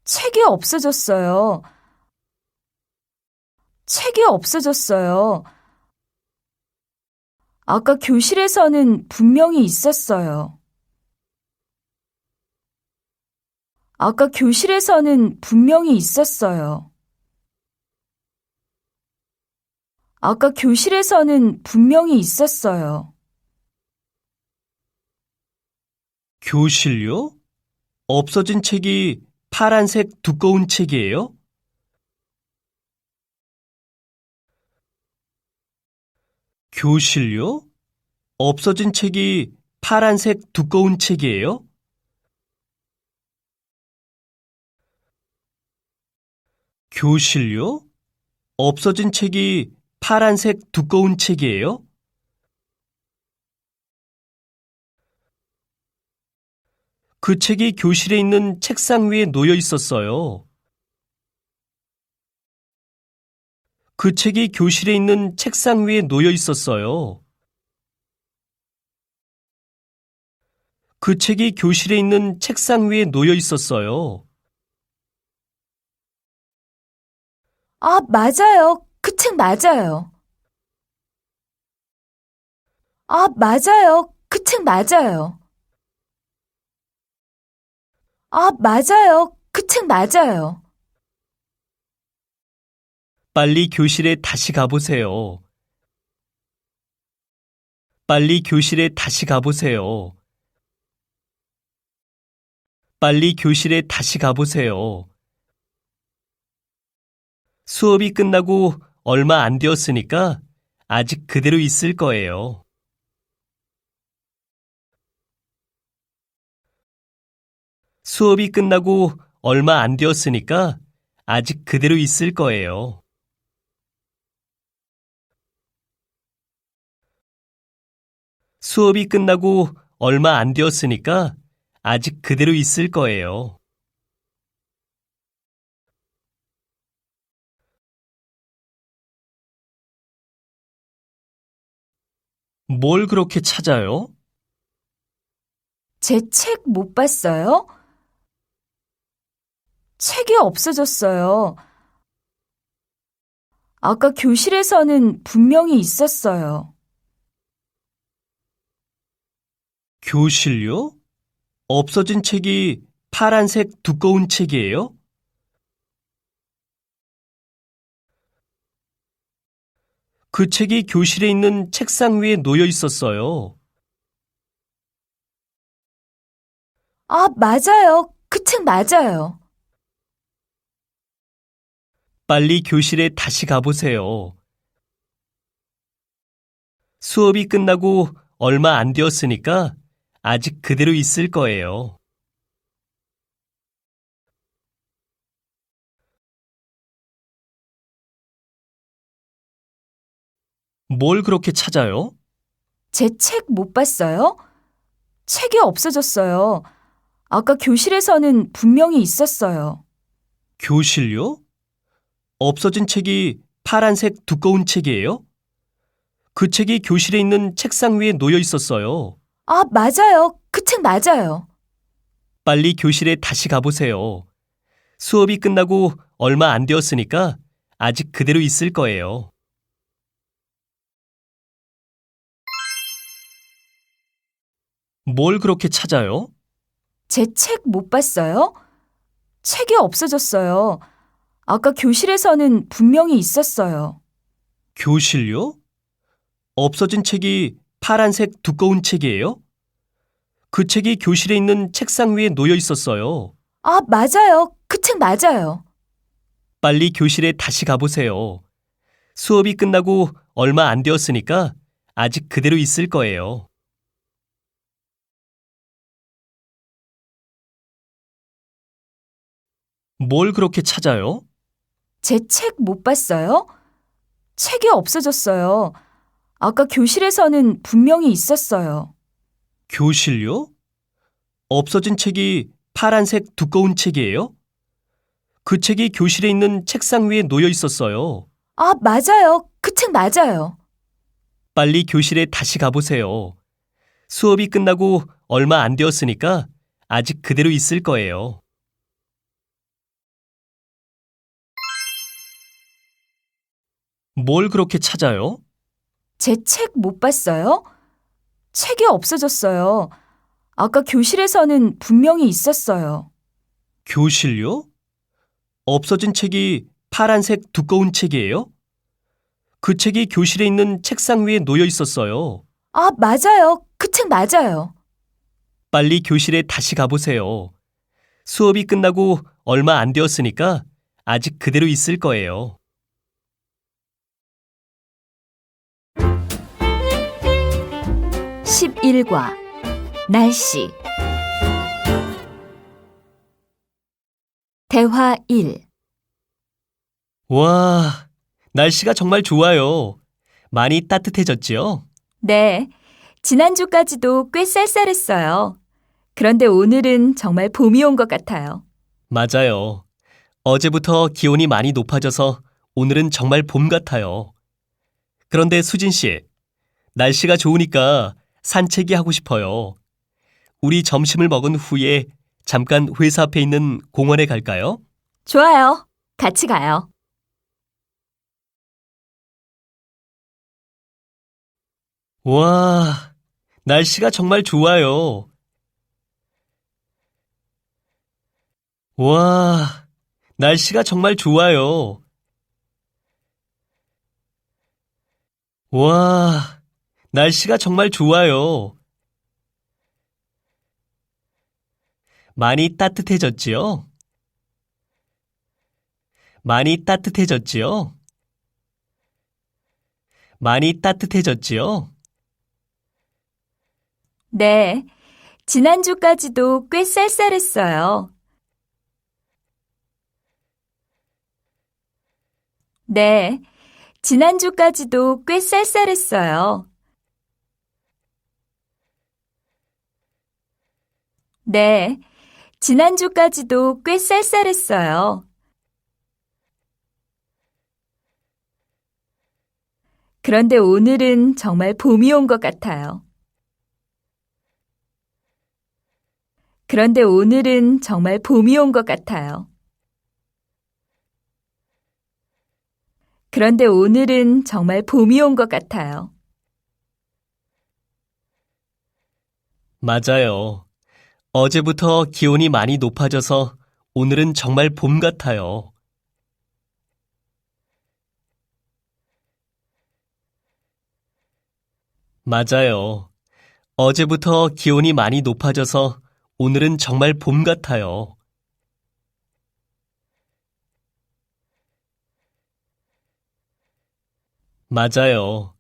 책이 없어졌어요. 책이 없어졌어요. 아까 교실에서는 분명히 있었어요. 아까 교실에서는 분명히 있었어요. 아까 교실에서는 분명히 있었어요. 교실요? 없어진 책이 파란색 두꺼운 책이에요? 교실요? 없어진 책이 파란색 두꺼운 책이에요? 교실요? 없어진 책이 파란색 두꺼운 책이에요? 그 책이 교실에 있는 책상 위에 놓여 있었어요. 그 책이 교실에 있는 책상 위에 놓여 있었어요. 그 책이 교실에 있는 책상 위에 놓여 있었어요. 아, 맞아요. 그 책 맞아요. 아, 맞아요. 그 책 맞아요. 아, 맞아요. 그 책 맞아요. 빨리 교실에 다시 가보세요. 빨리 교실에 다시 가보세요. 빨리 교실에 다시 가보세요. 수업이 끝나고 얼마 안 되었으니까 아직 그대로 있을 거예요. 수업이 끝나고 얼마 안 되었으니까 아직 그대로 있을 거예요. 수업이 끝나고 얼마 안 되었으니까 아직 그대로 있을 거예요. 뭘 그렇게 찾아요? 제 책 못 봤어요? 책이 없어졌어요. 아까 교실에서는 분명히 있었어요. 교실요? 없어진 책이 파란색 두꺼운 책이에요? 그 책이 교실에 있는 책상 위에 놓여 있었어요. 아, 맞아요. 그 책 맞아요. 빨리 교실에 다시 가보세요. 수업이 끝나고 얼마 안 되었으니까 아직 그대로 있을 거예요. 뭘 그렇게 찾아요? 제 책 못 봤어요? 책이 없어졌어요. 아까 교실에서는 분명히 있었어요. 교실요? 없어진 책이 파란색 두꺼운 책이에요? 그 책이 교실에 있는 책상 위에 놓여 있었어요. 아, 맞아요. 그 책 맞아요. 빨리 교실에 다시 가보세요. 수업이 끝나고 얼마 안 되었으니까 아직 그대로 있을 거예요. 뭘 그렇게 찾아요? 제 책 못 봤어요? 책이 없어졌어요. 아까 교실에서는 분명히 있었어요. 교실요? 없어진 책이 파란색 두꺼운 책이에요? 그 책이 교실에 있는 책상 위에 놓여 있었어요. 아, 맞아요. 그 책 맞아요. 빨리 교실에 다시 가보세요. 수업이 끝나고 얼마 안 되었으니까 아직 그대로 있을 거예요. 뭘 그렇게 찾아요? 제 책 못 봤어요? 책이 없어졌어요. 아까 교실에서는 분명히 있었어요. 교실요? 없어진 책이 파란색 두꺼운 책이에요? 그 책이 교실에 있는 책상 위에 놓여 있었어요. 아, 맞아요. 그 책 맞아요. 빨리 교실에 다시 가보세요. 수업이 끝나고 얼마 안 되었으니까 아직 그대로 있을 거예요. 뭘 그렇게 찾아요? 제 책 못 봤어요? 책이 없어졌어요. 아까 교실에서는 분명히 있었어요. 교실요? 없어진 책이 파란색 두꺼운 책이에요? 그 책이 교실에 있는 책상 위에 놓여 있었어요. 아, 맞아요. 그 책 맞아요. 빨리 교실에 다시 가보세요. 수업이 끝나고 얼마 안 되었으니까 아직 그대로 있을 거예요. (11과) 날씨. 대화 1. 와, 날씨가 정말 좋아요. 많이 따뜻해졌지요? 네, 지난주까지도 꽤 쌀쌀했어요. 그런데 오늘은 정말 봄이 온 것 같아요. 맞아요. 어제부터 기온이 많이 높아져서 오늘은 정말 봄 같아요. 그런데 수진 씨, 날씨가 좋으니까 산책이 하고 싶어요. 우리 점심을 먹은 후에 잠깐 회사 앞에 있는 공원에 갈까요? 좋아요. 같이 가요. 와, 날씨가 정말 좋아요. 와, 날씨가 정말 좋아요. 와, 날씨가 정말 좋아요. 많이 따뜻해졌지요? 많이 따뜻해졌지요? 많이 따뜻해졌지요? 네, 지난주까지도 꽤 쌀쌀했어요. 네, 지난주까지도 꽤 쌀쌀했어요. 네, 지난주까지도 꽤 쌀쌀했어요. 그런데 오늘은 정말 봄이 온 것 같아요. 그런데 오늘은 정말 봄이 온 것 같아요. 그런데 오늘은 정말 봄이 온 것 같아요. 맞아요. 어제부터 기온이 많이 높아져서 오늘은 정말 봄 같아요. 맞아요. 어제부터 기온이 많이 높아져서 오늘은 정말 봄 같아요. 맞아요.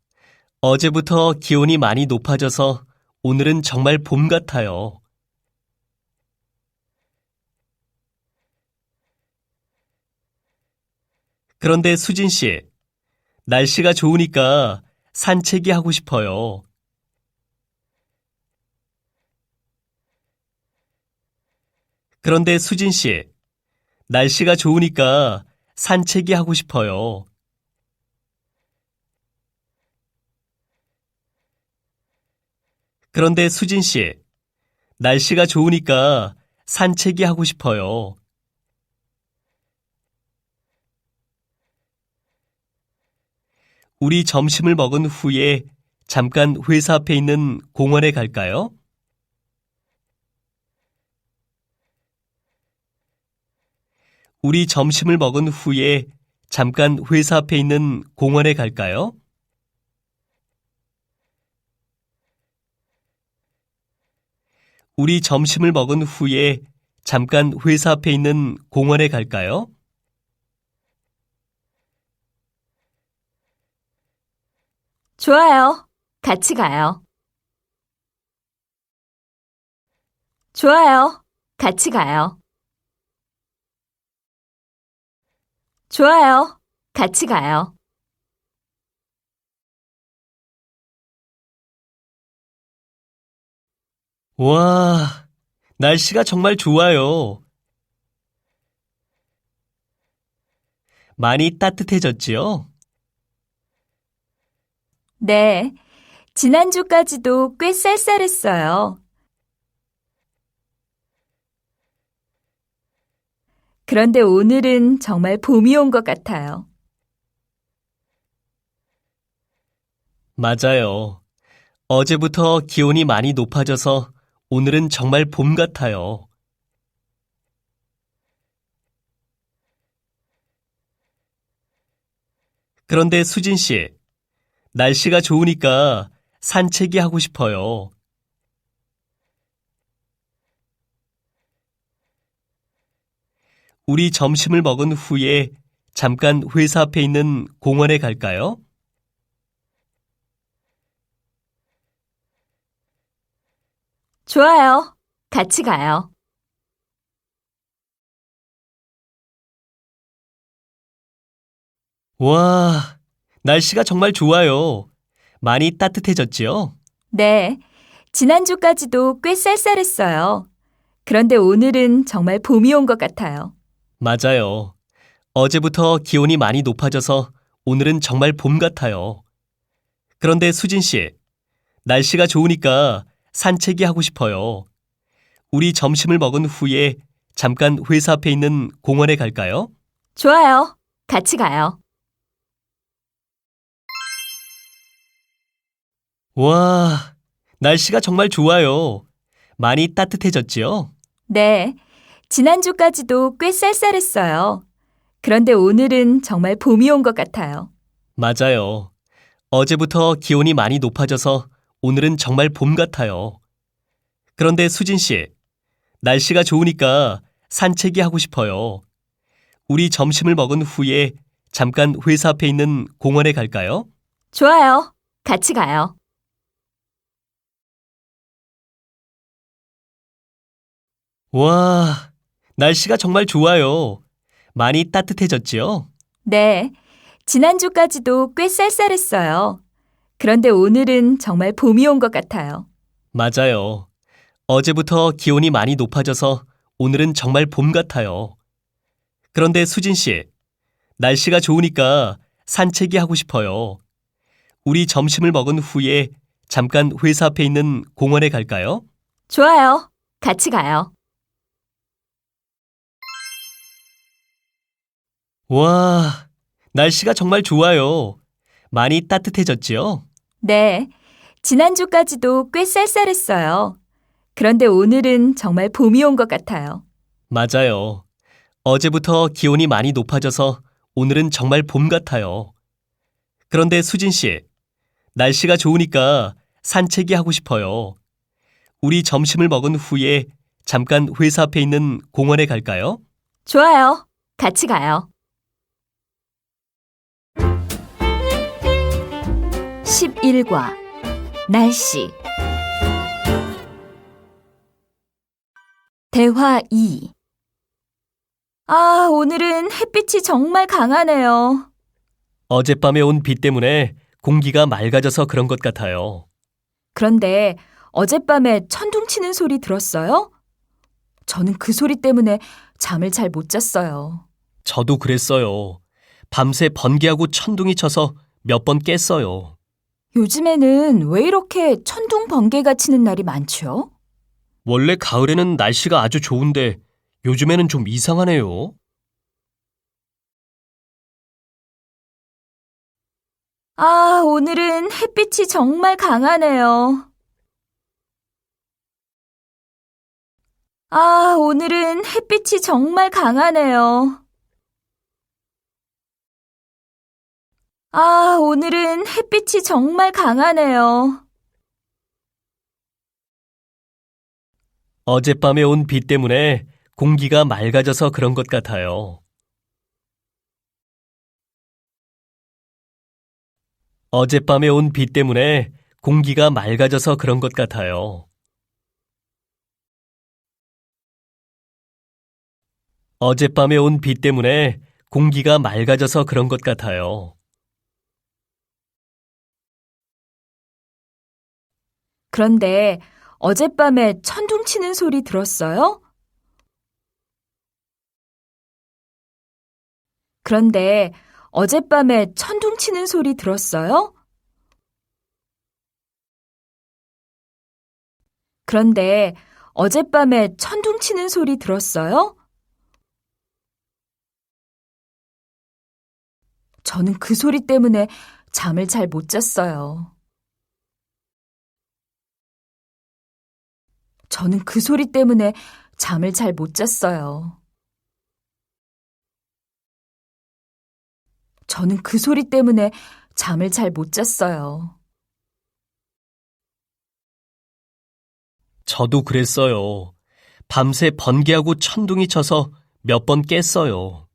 어제부터 기온이 많이 높아져서 오늘은 정말 봄 같아요. 그런데 수진 씨, 날씨가 좋으니까 산책이 하고 싶어요. 그런데 수진 씨, 날씨가 좋으니까 산책이 하고 싶어요. 그런데 수진 씨, 날씨가 좋으니까 산책이 하고 싶어요. 우리 점심을 먹은 후에 잠깐 회사 앞에 있는 공원에 갈까요? 우리 점심을 먹은 후에 잠깐 회사 앞에 있는 공원에 갈까요? 우리 점심을 먹은 후에 잠깐 회사 앞에 있는 공원에 갈까요? 좋아요. 같이 가요. 좋아요. 같이 가요. 좋아요. 같이 가요. 와, 날씨가 정말 좋아요. 많이 따뜻해졌지요? 네. 지난주까지도 꽤 쌀쌀했어요. 그런데 오늘은 정말 봄이 온 것 같아요. 맞아요. 어제부터 기온이 많이 높아져서 오늘은 정말 봄 같아요. 그런데 수진 씨, 날씨가 좋으니까 산책이 하고 싶어요. 우리 점심을 먹은 후에 잠깐 회사 앞에 있는 공원에 갈까요? 좋아요. 같이 가요. 와, 날씨가 정말 좋아요. 많이 따뜻해졌지요? 네. 지난주까지도 꽤 쌀쌀했어요. 그런데 오늘은 정말 봄이 온 것 같아요. 맞아요. 어제부터 기온이 많이 높아져서 오늘은 정말 봄 같아요. 그런데 수진 씨, 날씨가 좋으니까 산책이 하고 싶어요. 우리 점심을 먹은 후에 잠깐 회사 앞에 있는 공원에 갈까요? 좋아요. 같이 가요. 와, 날씨가 정말 좋아요. 많이 따뜻해졌지요? 네. 지난주까지도 꽤 쌀쌀했어요. 그런데 오늘은 정말 봄이 온 것 같아요. 맞아요. 어제부터 기온이 많이 높아져서 오늘은 정말 봄 같아요. 그런데 수진 씨, 날씨가 좋으니까 산책이 하고 싶어요. 우리 점심을 먹은 후에 잠깐 회사 앞에 있는 공원에 갈까요? 좋아요. 같이 가요. 와, 날씨가 정말 좋아요. 많이 따뜻해졌지요? 네. 지난주까지도 꽤 쌀쌀했어요. 그런데 오늘은 정말 봄이 온 것 같아요. 맞아요. 어제부터 기온이 많이 높아져서 오늘은 정말 봄 같아요. 그런데 수진 씨, 날씨가 좋으니까 산책이 하고 싶어요. 우리 점심을 먹은 후에 잠깐 회사 앞에 있는 공원에 갈까요? 좋아요. 같이 가요. 와, 날씨가 정말 좋아요. 많이 따뜻해졌지요? 네. 지난주까지도 꽤 쌀쌀했어요. 그런데 오늘은 정말 봄이 온 것 같아요. 맞아요. 어제부터 기온이 많이 높아져서 오늘은 정말 봄 같아요. 그런데 수진 씨, 날씨가 좋으니까 산책이 하고 싶어요. 우리 점심을 먹은 후에 잠깐 회사 앞에 있는 공원에 갈까요? 좋아요. 같이 가요. 11과 날씨 대화 2 오늘은 햇빛이 정말 강하네요. 어젯밤에 온 비 때문에 공기가 맑아져서 그런 것 같아요. 그런데 어젯밤에 천둥 치는 소리 들었어요? 저는 그 소리 때문에 잠을 잘 못 잤어요. 저도 그랬어요. 밤새 번개하고 천둥이 쳐서 몇 번 깼어요. 요즘에는 왜 이렇게 천둥 번개가 치는 날이 많죠? 원래 가을에는 날씨가 아주 좋은데 요즘에는 좀 이상하네요. 아, 오늘은 햇빛이 정말 강하네요. 아, 오늘은 햇빛이 정말 강하네요. 아, 오늘은 햇빛이 정말 강하네요. 어젯밤에 온 비 때문에 공기가 맑아져서 그런 것 같아요. 어젯밤에 온 비 때문에 공기가 맑아져서 그런 것 같아요. 어젯밤에 온 비 때문에 공기가 맑아져서 그런 것 같아요. 그런데 어젯밤에 천둥 치는 소리 들었어요? 그런데 어젯밤에 천둥 치는 소리 들었어요? 그런데 어젯밤에 천둥 치는 소리 들었어요? 저는 그 소리 때문에 잠을 잘 못 잤어요. 저는 그 소리 때문에 잠을 잘 못 잤어요. 저는 그 소리 때문에 잠을 잘 못 잤어요. 저도 그랬어요. 밤새 번개하고 천둥이 쳐서 몇 번 깼어요.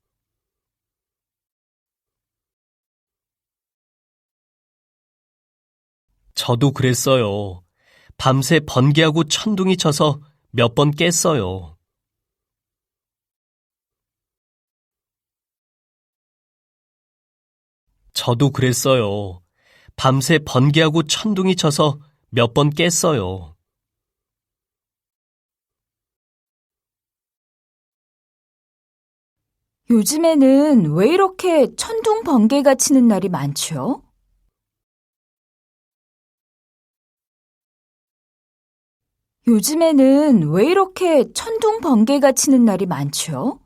저도 그랬어요. 밤새 번개하고 천둥이 쳐서 몇 번 깼어요. 저도 그랬어요. 밤새 번개하고 천둥이 쳐서 몇 번 깼어요. 요즘에는 왜 이렇게 천둥 번개가 치는 날이 많죠? 요즘에는 왜 이렇게 천둥 번개가 치는 날이 많죠?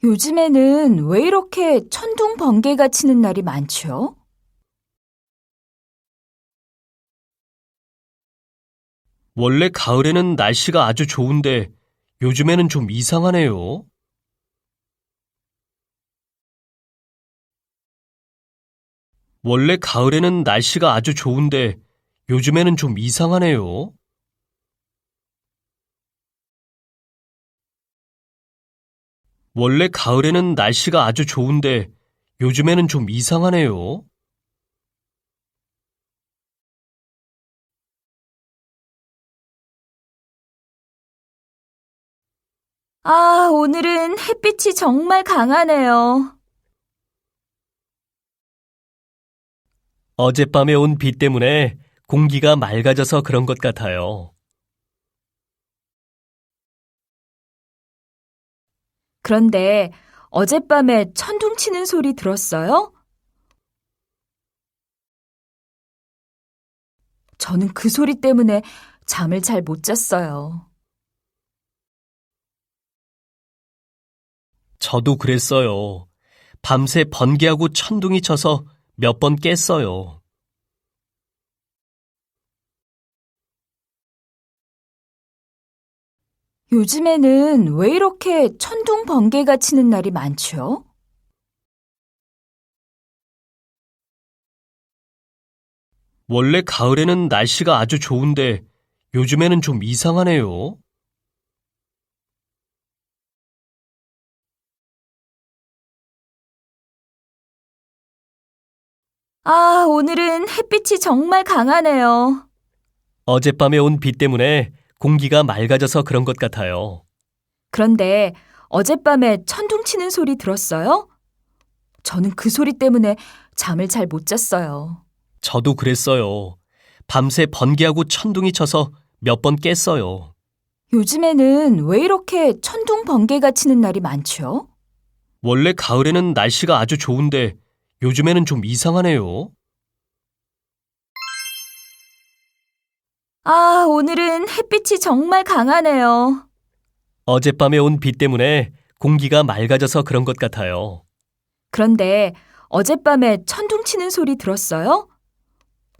요즘에는 왜 이렇게 천둥 번개가 치는 날이 많죠? 원래 가을에는 날씨가 아주 좋은데 요즘에는 좀 이상하네요. 원래 가을에는 날씨가 아주 좋은데 요즘에는 좀 이상하네요. 원래 가을에는 날씨가 아주 좋은데 요즘에는 좀 이상하네요. 아, 오늘은 햇빛이 정말 강하네요. 어젯밤에 온 비 때문에 공기가 맑아져서 그런 것 같아요. 그런데 어젯밤에 천둥 치는 소리 들었어요? 저는 그 소리 때문에 잠을 잘 못 잤어요. 저도 그랬어요. 밤새 번개하고 천둥이 쳐서 몇 번 깼어요. 요즘에는 왜 이렇게 천둥 번개가 치는 날이 많죠? 원래 가을에는 날씨가 아주 좋은데 요즘에는 좀 이상하네요. 아, 오늘은 햇빛이 정말 강하네요. 어젯밤에 온 비 때문에 공기가 맑아져서 그런 것 같아요. 그런데 어젯밤에 천둥 치는 소리 들었어요? 저는 그 소리 때문에 잠을 잘 못 잤어요. 저도 그랬어요. 밤새 번개하고 천둥이 쳐서 몇 번 깼어요. 요즘에는 왜 이렇게 천둥 번개가 치는 날이 많죠? 원래 가을에는 날씨가 아주 좋은데 요즘에는 좀 이상하네요. 아, 오늘은 햇빛이 정말 강하네요. 어젯밤에 온 비 때문에 공기가 맑아져서 그런 것 같아요. 그런데 어젯밤에 천둥 치는 소리 들었어요?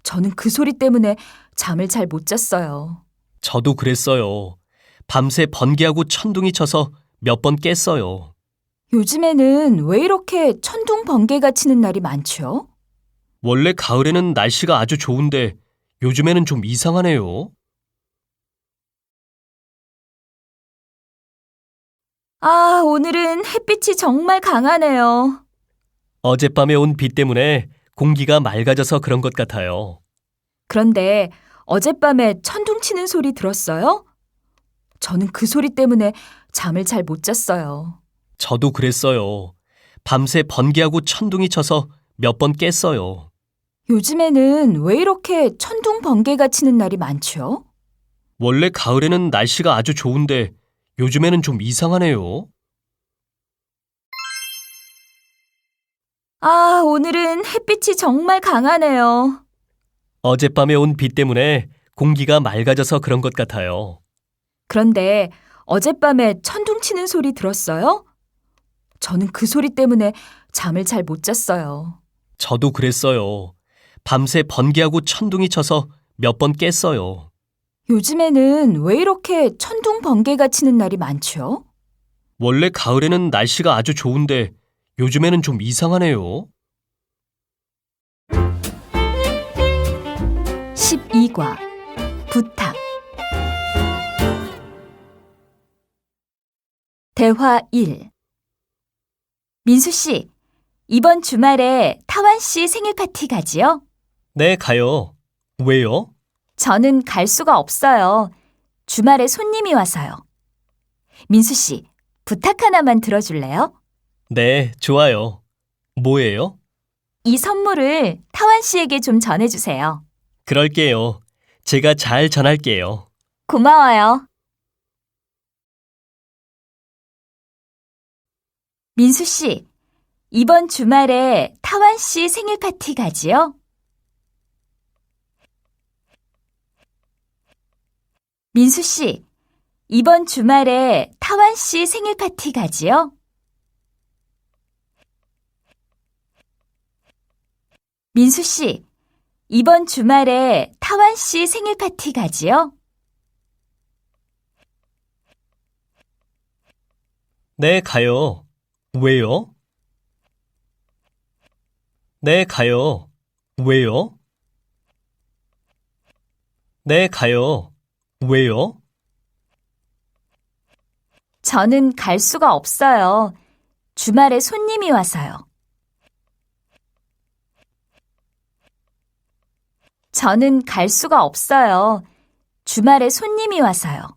저는 그 소리 때문에 잠을 잘 못 잤어요. 저도 그랬어요. 밤새 번개하고 천둥이 쳐서 몇 번 깼어요. 요즘에는 왜 이렇게 천둥 번개가 치는 날이 많죠? 원래 가을에는 날씨가 아주 좋은데 요즘에는 좀 이상하네요. 아, 오늘은 햇빛이 정말 강하네요. 어젯밤에 온 비 때문에 공기가 맑아져서 그런 것 같아요. 그런데 어젯밤에 천둥 치는 소리 들었어요? 저는 그 소리 때문에 잠을 잘 못 잤어요. 저도 그랬어요. 밤새 번개하고 천둥이 쳐서 몇 번 깼어요. 요즘에는 왜 이렇게 천둥 번개가 치는 날이 많죠? 원래 가을에는 날씨가 아주 좋은데 요즘에는 좀 이상하네요. 아, 오늘은 햇빛이 정말 강하네요. 어젯밤에 온 비 때문에 공기가 맑아져서 그런 것 같아요. 그런데 어젯밤에 천둥 치는 소리 들었어요? 저는 그 소리 때문에 잠을 잘 못 잤어요. 저도 그랬어요. 밤새 번개하고 천둥이 쳐서 몇 번 깼어요. 요즘에는 왜 이렇게 천둥 번개가 치는 날이 많죠? 원래 가을에는 날씨가 아주 좋은데 요즘에는 좀 이상하네요. 12과 부탁 대화 1 민수 씨, 이번 주말에 타완 씨 생일 파티 가지요? 네, 가요. 왜요? 저는 갈 수가 없어요. 주말에 손님이 와서요. 민수 씨, 부탁 하나만 들어줄래요? 네, 좋아요. 뭐예요? 이 선물을 타완 씨에게 좀 전해주세요. 그럴게요. 제가 잘 전할게요. 고마워요. 민수 씨, 이번 주말에 타완 씨 생일 파티 가지요? 민수 씨, 이번 주말에 타완 씨 생일 파티 가지요? 민수 씨, 이번 주말에 타완 씨 생일 파티 가지요? 네, 가요. 왜요? 네, 가요. 왜요? 네, 가요. 왜요? 저는 갈 수가 없어요. 주말에 손님이 와서요. 저는 갈 수가 없어요. 주말에 손님이 와서요.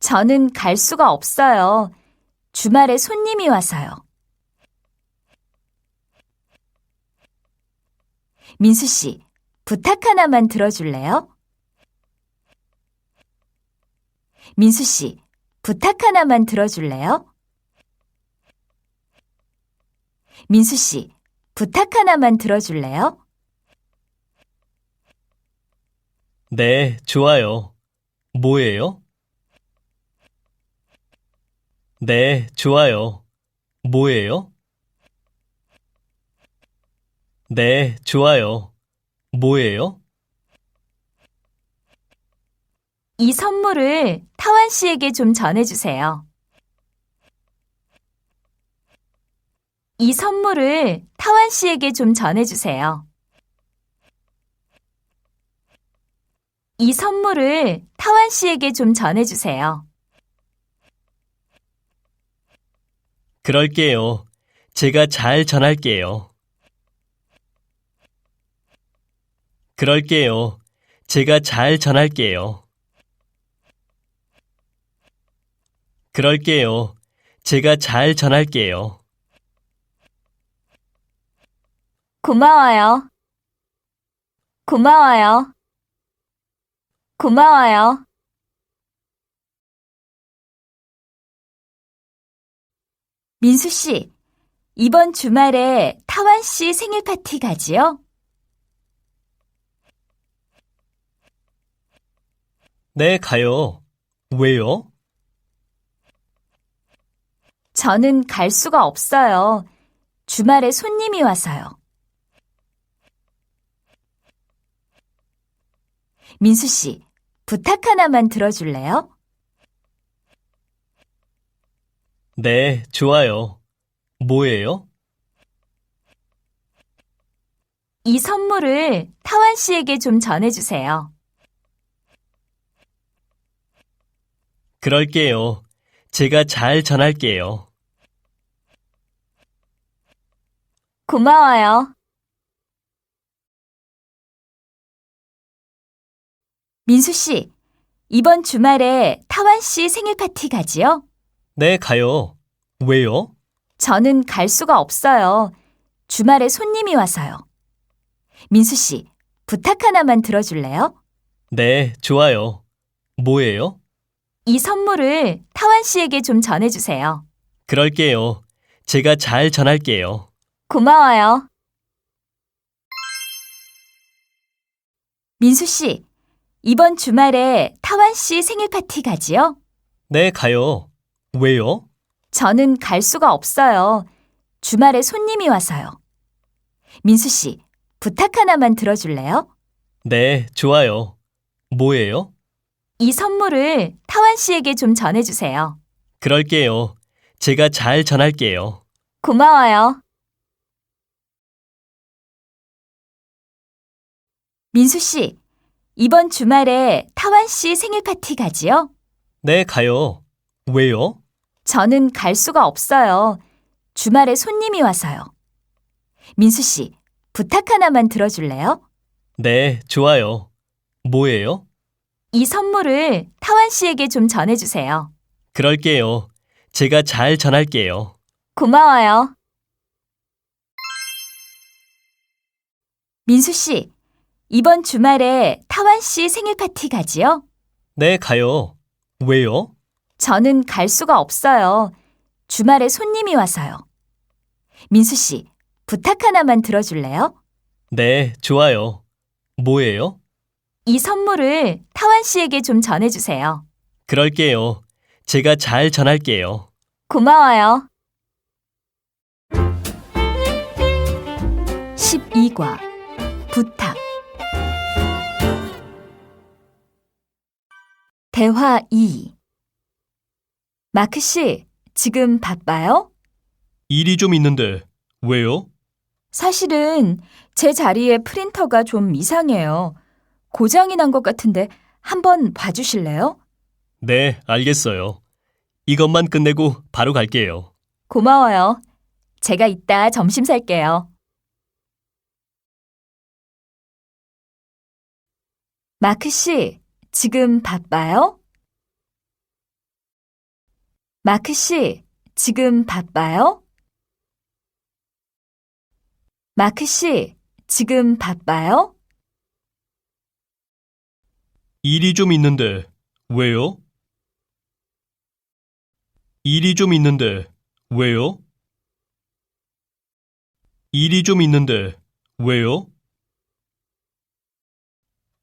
저는 갈 수가 없어요. 주말에 손님이 와서요. 민수 씨, 부탁 하나만 들어줄래요? 민수 씨, 부탁 하나만 들어줄래요? 민수 씨, 부탁 하나만 들어줄래요? 네, 좋아요. 뭐예요? 네, 좋아요. 뭐예요? 네, 좋아요. 뭐예요? 이 선물을 타완 씨에게 좀 전해주세요. 이 선물을 타완 씨에게 좀 전해주세요. 이 선물을 타완 씨에게 좀 전해주세요. 그럴게요. 제가 잘 전할게요. 그럴게요. 제가 잘 전할게요. 그럴게요. 제가 잘 전할게요. 고마워요. 고마워요. 고마워요. 민수 씨, 이번 주말에 타완 씨 생일 파티 가지요? 네, 가요. 왜요? 저는 갈 수가 없어요. 주말에 손님이 와서요. 민수 씨, 부탁 하나만 들어줄래요? 네, 좋아요. 뭐예요? 이 선물을 타완 씨에게 좀 전해주세요. 그럴게요. 제가 잘 전할게요. 고마워요. 민수 씨, 이번 주말에 타완 씨 생일 파티 가지요? 네, 가요. 왜요? 저는 갈 수가 없어요. 주말에 손님이 와서요. 민수 씨, 부탁 하나만 들어줄래요? 네, 좋아요. 뭐예요? 이 선물을 타완 씨에게 좀 전해주세요. 그럴게요. 제가 잘 전할게요. 고마워요. 민수 씨, 이번 주말에 타완 씨 생일 파티 가지요? 네, 가요. 왜요? 저는 갈 수가 없어요. 주말에 손님이 와서요. 민수 씨, 부탁 하나만 들어줄래요? 네, 좋아요. 뭐예요? 이 선물을 타완 씨에게 좀 전해주세요. 그럴게요. 제가 잘 전할게요. 고마워요. 민수 씨, 이번 주말에 타완 씨 생일 파티 가지요? 네, 가요. 왜요? 저는 갈 수가 없어요. 주말에 손님이 와서요. 민수 씨, 부탁 하나만 들어줄래요? 네, 좋아요. 뭐예요? 이 선물을 타완 씨에게 좀 전해주세요. 그럴게요. 제가 잘 전할게요. 고마워요. 민수 씨, 이번 주말에 타완 씨 생일 파티 가지요? 네, 가요. 왜요? 저는 갈 수가 없어요. 주말에 손님이 와서요. 민수 씨, 부탁 하나만 들어줄래요? 네, 좋아요. 뭐예요? 이 선물을 타완 씨에게 좀 전해주세요. 그럴게요. 제가 잘 전할게요. 고마워요. 12과 부탁 대화 2 마크 씨, 지금 바빠요? 일이 좀 있는데, 왜요? 사실은 제 자리에 프린터가 좀 이상해요. 고장이 난 것 같은데 한번 봐주실래요? 네, 알겠어요. 이것만 끝내고 바로 갈게요. 고마워요. 제가 이따 점심 살게요. 마크 씨, 지금 바빠요? 마크 씨, 지금 바빠요? 마크 씨, 지금 바빠요? 일이 좀 있는데, 왜요? 일이 좀 있는데, 왜요? 일이 좀 있는데, 왜요?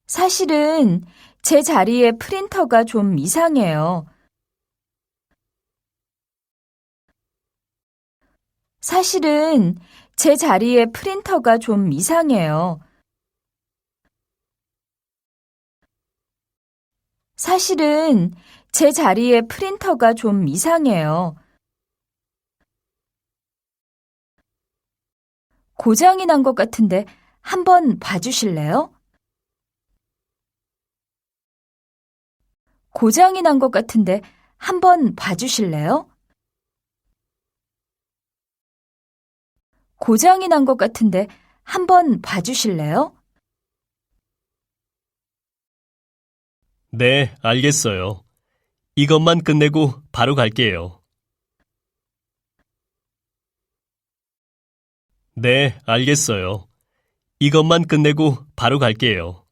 사실은 제 자리에 프린터가 좀 이상해요. 사실은 제 자리에 프린터가 좀 이상해요. 사실은 제 자리에 프린터가 좀 이상해요. 고장이 난 것 같은데 한번 봐주실래요? 고장이 난 것 같은데 한번 봐주실래요? 고장이 난 것 같은데 한번 봐주실래요? 네, 알겠어요. 이것만 끝내고 바로 갈게요. 네, 알겠어요. 이것만 끝내고 바로 갈게요.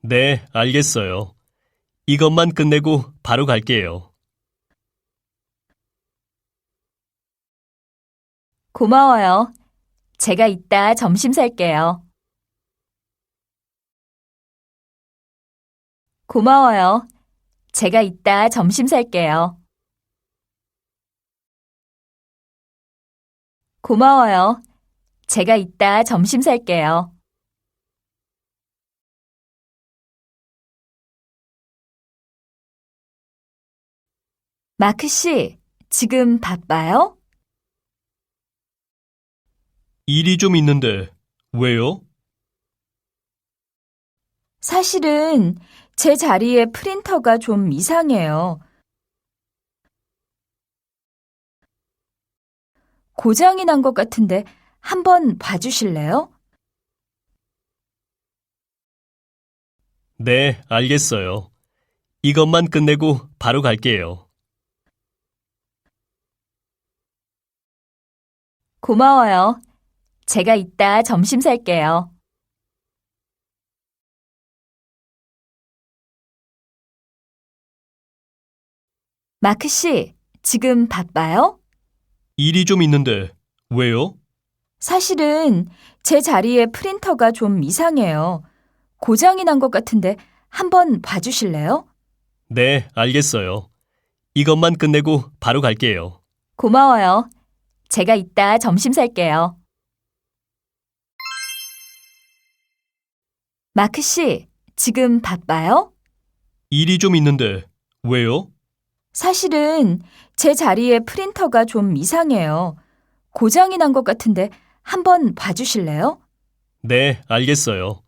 네, 알겠어요. 이것만 끝내고 바로 갈게요. 고마워요. 제가 이따 점심 살게요. 고마워요. 제가 이따 점심 살게요. 고마워요. 제가 이따 점심 살게요. 마크 씨, 지금 바빠요? 일이 좀 있는데, 왜요? 사실은 제 자리에 프린터가 좀 이상해요. 고장이 난 것 같은데 한번 봐주실래요? 네, 알겠어요. 이것만 끝내고 바로 갈게요. 고마워요. 제가 이따 점심 살게요. 마크 씨, 지금 바빠요? 일이 좀 있는데, 왜요? 사실은 제 자리에 프린터가 좀 이상해요. 고장이 난 것 같은데 한번 봐주실래요? 네, 알겠어요. 이것만 끝내고 바로 갈게요. 고마워요. 제가 이따 점심 살게요. 마크 씨, 지금 바빠요? 일이 좀 있는데, 왜요? 사실은 제 자리에 프린터가 좀 이상해요. 고장이 난 것 같은데 한번 봐주실래요? 네, 알겠어요.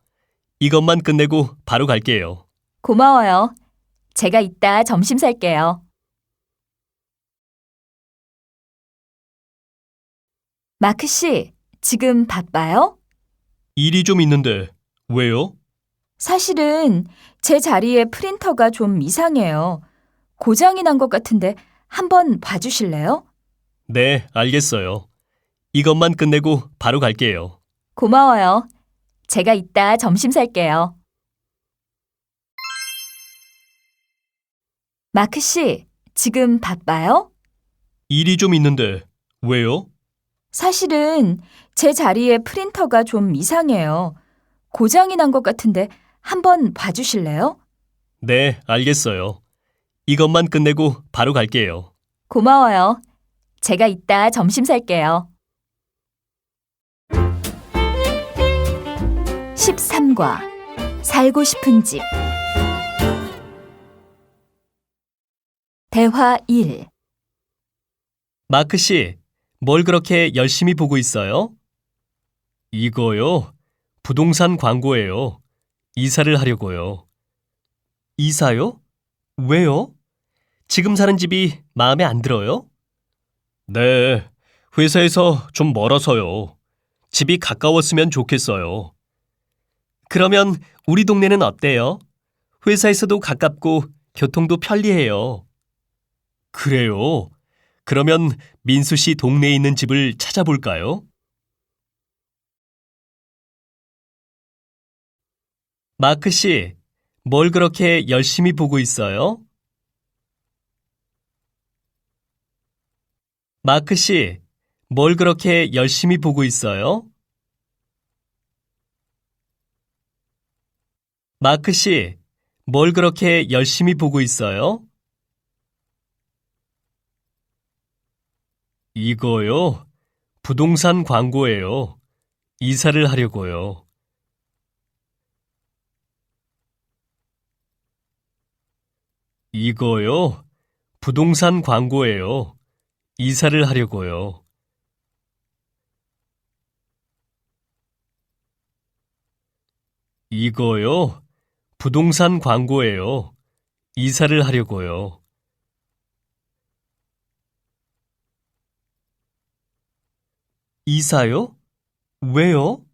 이것만 끝내고 바로 갈게요. 고마워요. 제가 이따 점심 살게요. 마크 씨, 지금 바빠요? 일이 좀 있는데, 왜요? 사실은 제 자리에 프린터가 좀 이상해요. 고장이 난 것 같은데 한번 봐주실래요? 네, 알겠어요. 이것만 끝내고 바로 갈게요. 고마워요. 제가 이따 점심 살게요. 마크 씨, 지금 바빠요? 일이 좀 있는데, 왜요? 사실은 제 자리에 프린터가 좀 이상해요. 고장이 난 것 같은데 한번 봐주실래요? 네, 알겠어요. 이것만 끝내고 바로 갈게요. 고마워요. 제가 이따 점심 살게요. 13과 살고 싶은 집 대화 1 마크 씨, 뭘 그렇게 열심히 보고 있어요? 이거요? 부동산 광고예요. 이사를 하려고요. 이사요? 왜요? 지금 사는 집이 마음에 안 들어요? 네, 회사에서 좀 멀어서요. 집이 가까웠으면 좋겠어요. 그러면 우리 동네는 어때요? 회사에서도 가깝고 교통도 편리해요. 그래요? 그러면 민수 씨 동네에 있는 집을 찾아볼까요? 마크 씨, 뭘 그렇게 열심히 보고 있어요? 마크 씨, 뭘 그렇게 열심히 보고 있어요? 마크 씨, 뭘 그렇게 열심히 보고 있어요? 이거요? 부동산 광고예요. 이사를 하려고요. 이거요? 부동산 광고예요. 이사를 하려고요. 이거요? 부동산 광고예요. 이사를 하려고요. 이사요? 왜요?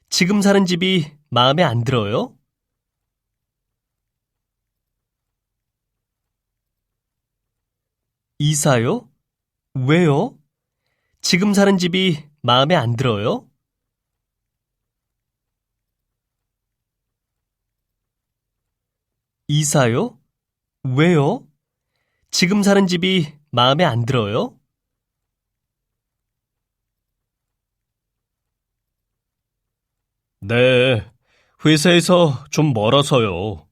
지금 사는 집이 마음에 안 들어요? 이사요? 왜요? 지금 사는 집이 마음에 안 들어요? 이사요? 왜요? 지금 사는 집이 마음에 안 들어요? 네, 회사에서 좀 멀어서요.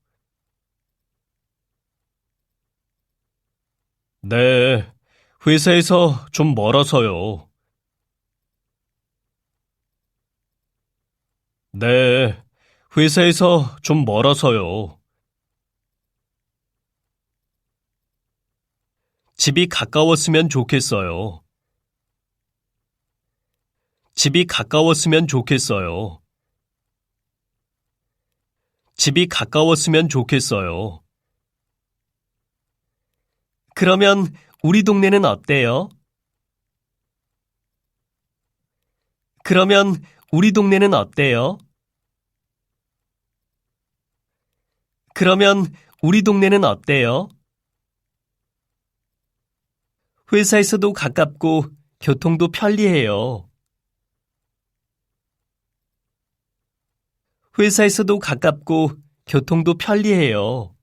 네, 회사에서 좀 멀어서요. 네, 회사에서 좀 멀어서요. 집이 가까웠으면 좋겠어요. 집이 가까웠으면 좋겠어요. 집이 가까웠으면 좋겠어요. 그러면 우리 동네는 어때요? 그러면 우리 동네는 어때요? 그러면 우리 동네는 어때요? 회사에서도 가깝고 교통도 편리해요. 회사에서도 가깝고 교통도 편리해요.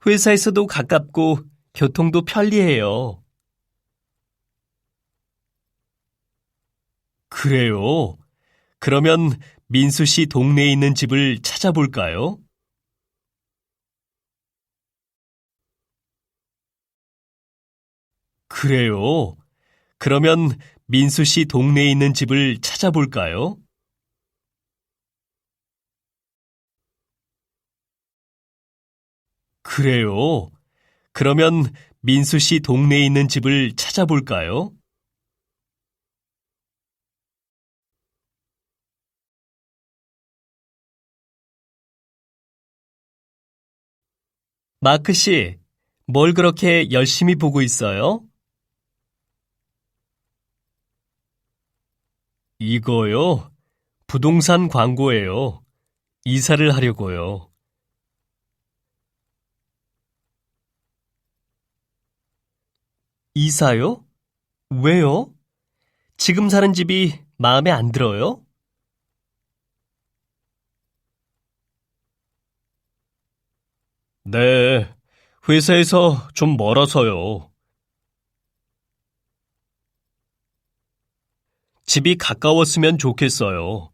회사에서도 가깝고 교통도 편리해요. 그래요? 그러면 민수 씨 동네에 있는 집을 찾아볼까요? 그래요? 그러면 민수 씨 동네에 있는 집을 찾아볼까요? 그래요? 그러면 민수 씨 동네에 있는 집을 찾아볼까요? 마크 씨, 뭘 그렇게 열심히 보고 있어요? 이거요? 부동산 광고예요. 이사를 하려고요. 이사요? 왜요? 지금 사는 집이 마음에 안 들어요? 네, 회사에서 좀 멀어서요. 집이 가까웠으면 좋겠어요.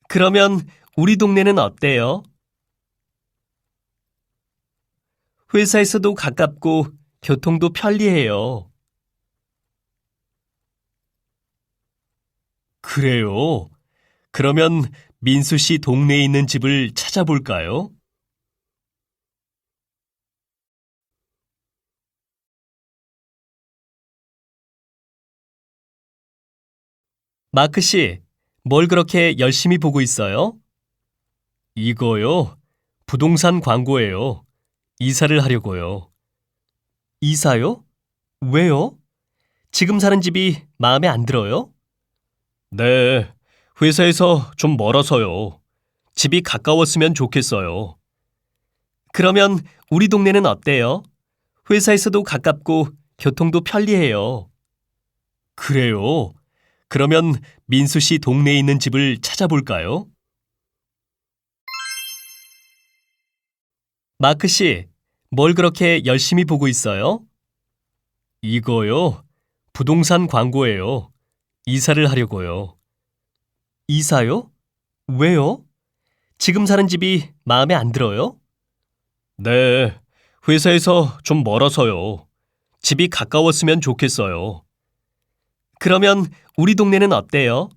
그러면 우리 동네는 어때요? 회사에서도 가깝고 교통도 편리해요. 그래요? 그러면 민수 씨 동네에 있는 집을 찾아볼까요? 마크 씨, 뭘 그렇게 열심히 보고 있어요? 이거요? 부동산 광고예요. 이사를 하려고요. 이사요? 왜요? 지금 사는 집이 마음에 안 들어요? 네, 회사에서 좀 멀어서요. 집이 가까웠으면 좋겠어요. 그러면 우리 동네는 어때요? 회사에서도 가깝고 교통도 편리해요. 그래요? 그러면 민수 씨 동네에 있는 집을 찾아볼까요? 마크 씨, 뭘 그렇게 열심히 보고 있어요? 이거요? 부동산 광고예요. 이사를 하려고요. 이사요? 왜요? 지금 사는 집이 마음에 안 들어요? 네, 회사에서 좀 멀어서요. 집이 가까웠으면 좋겠어요. 그러면 우리 동네는 어때요?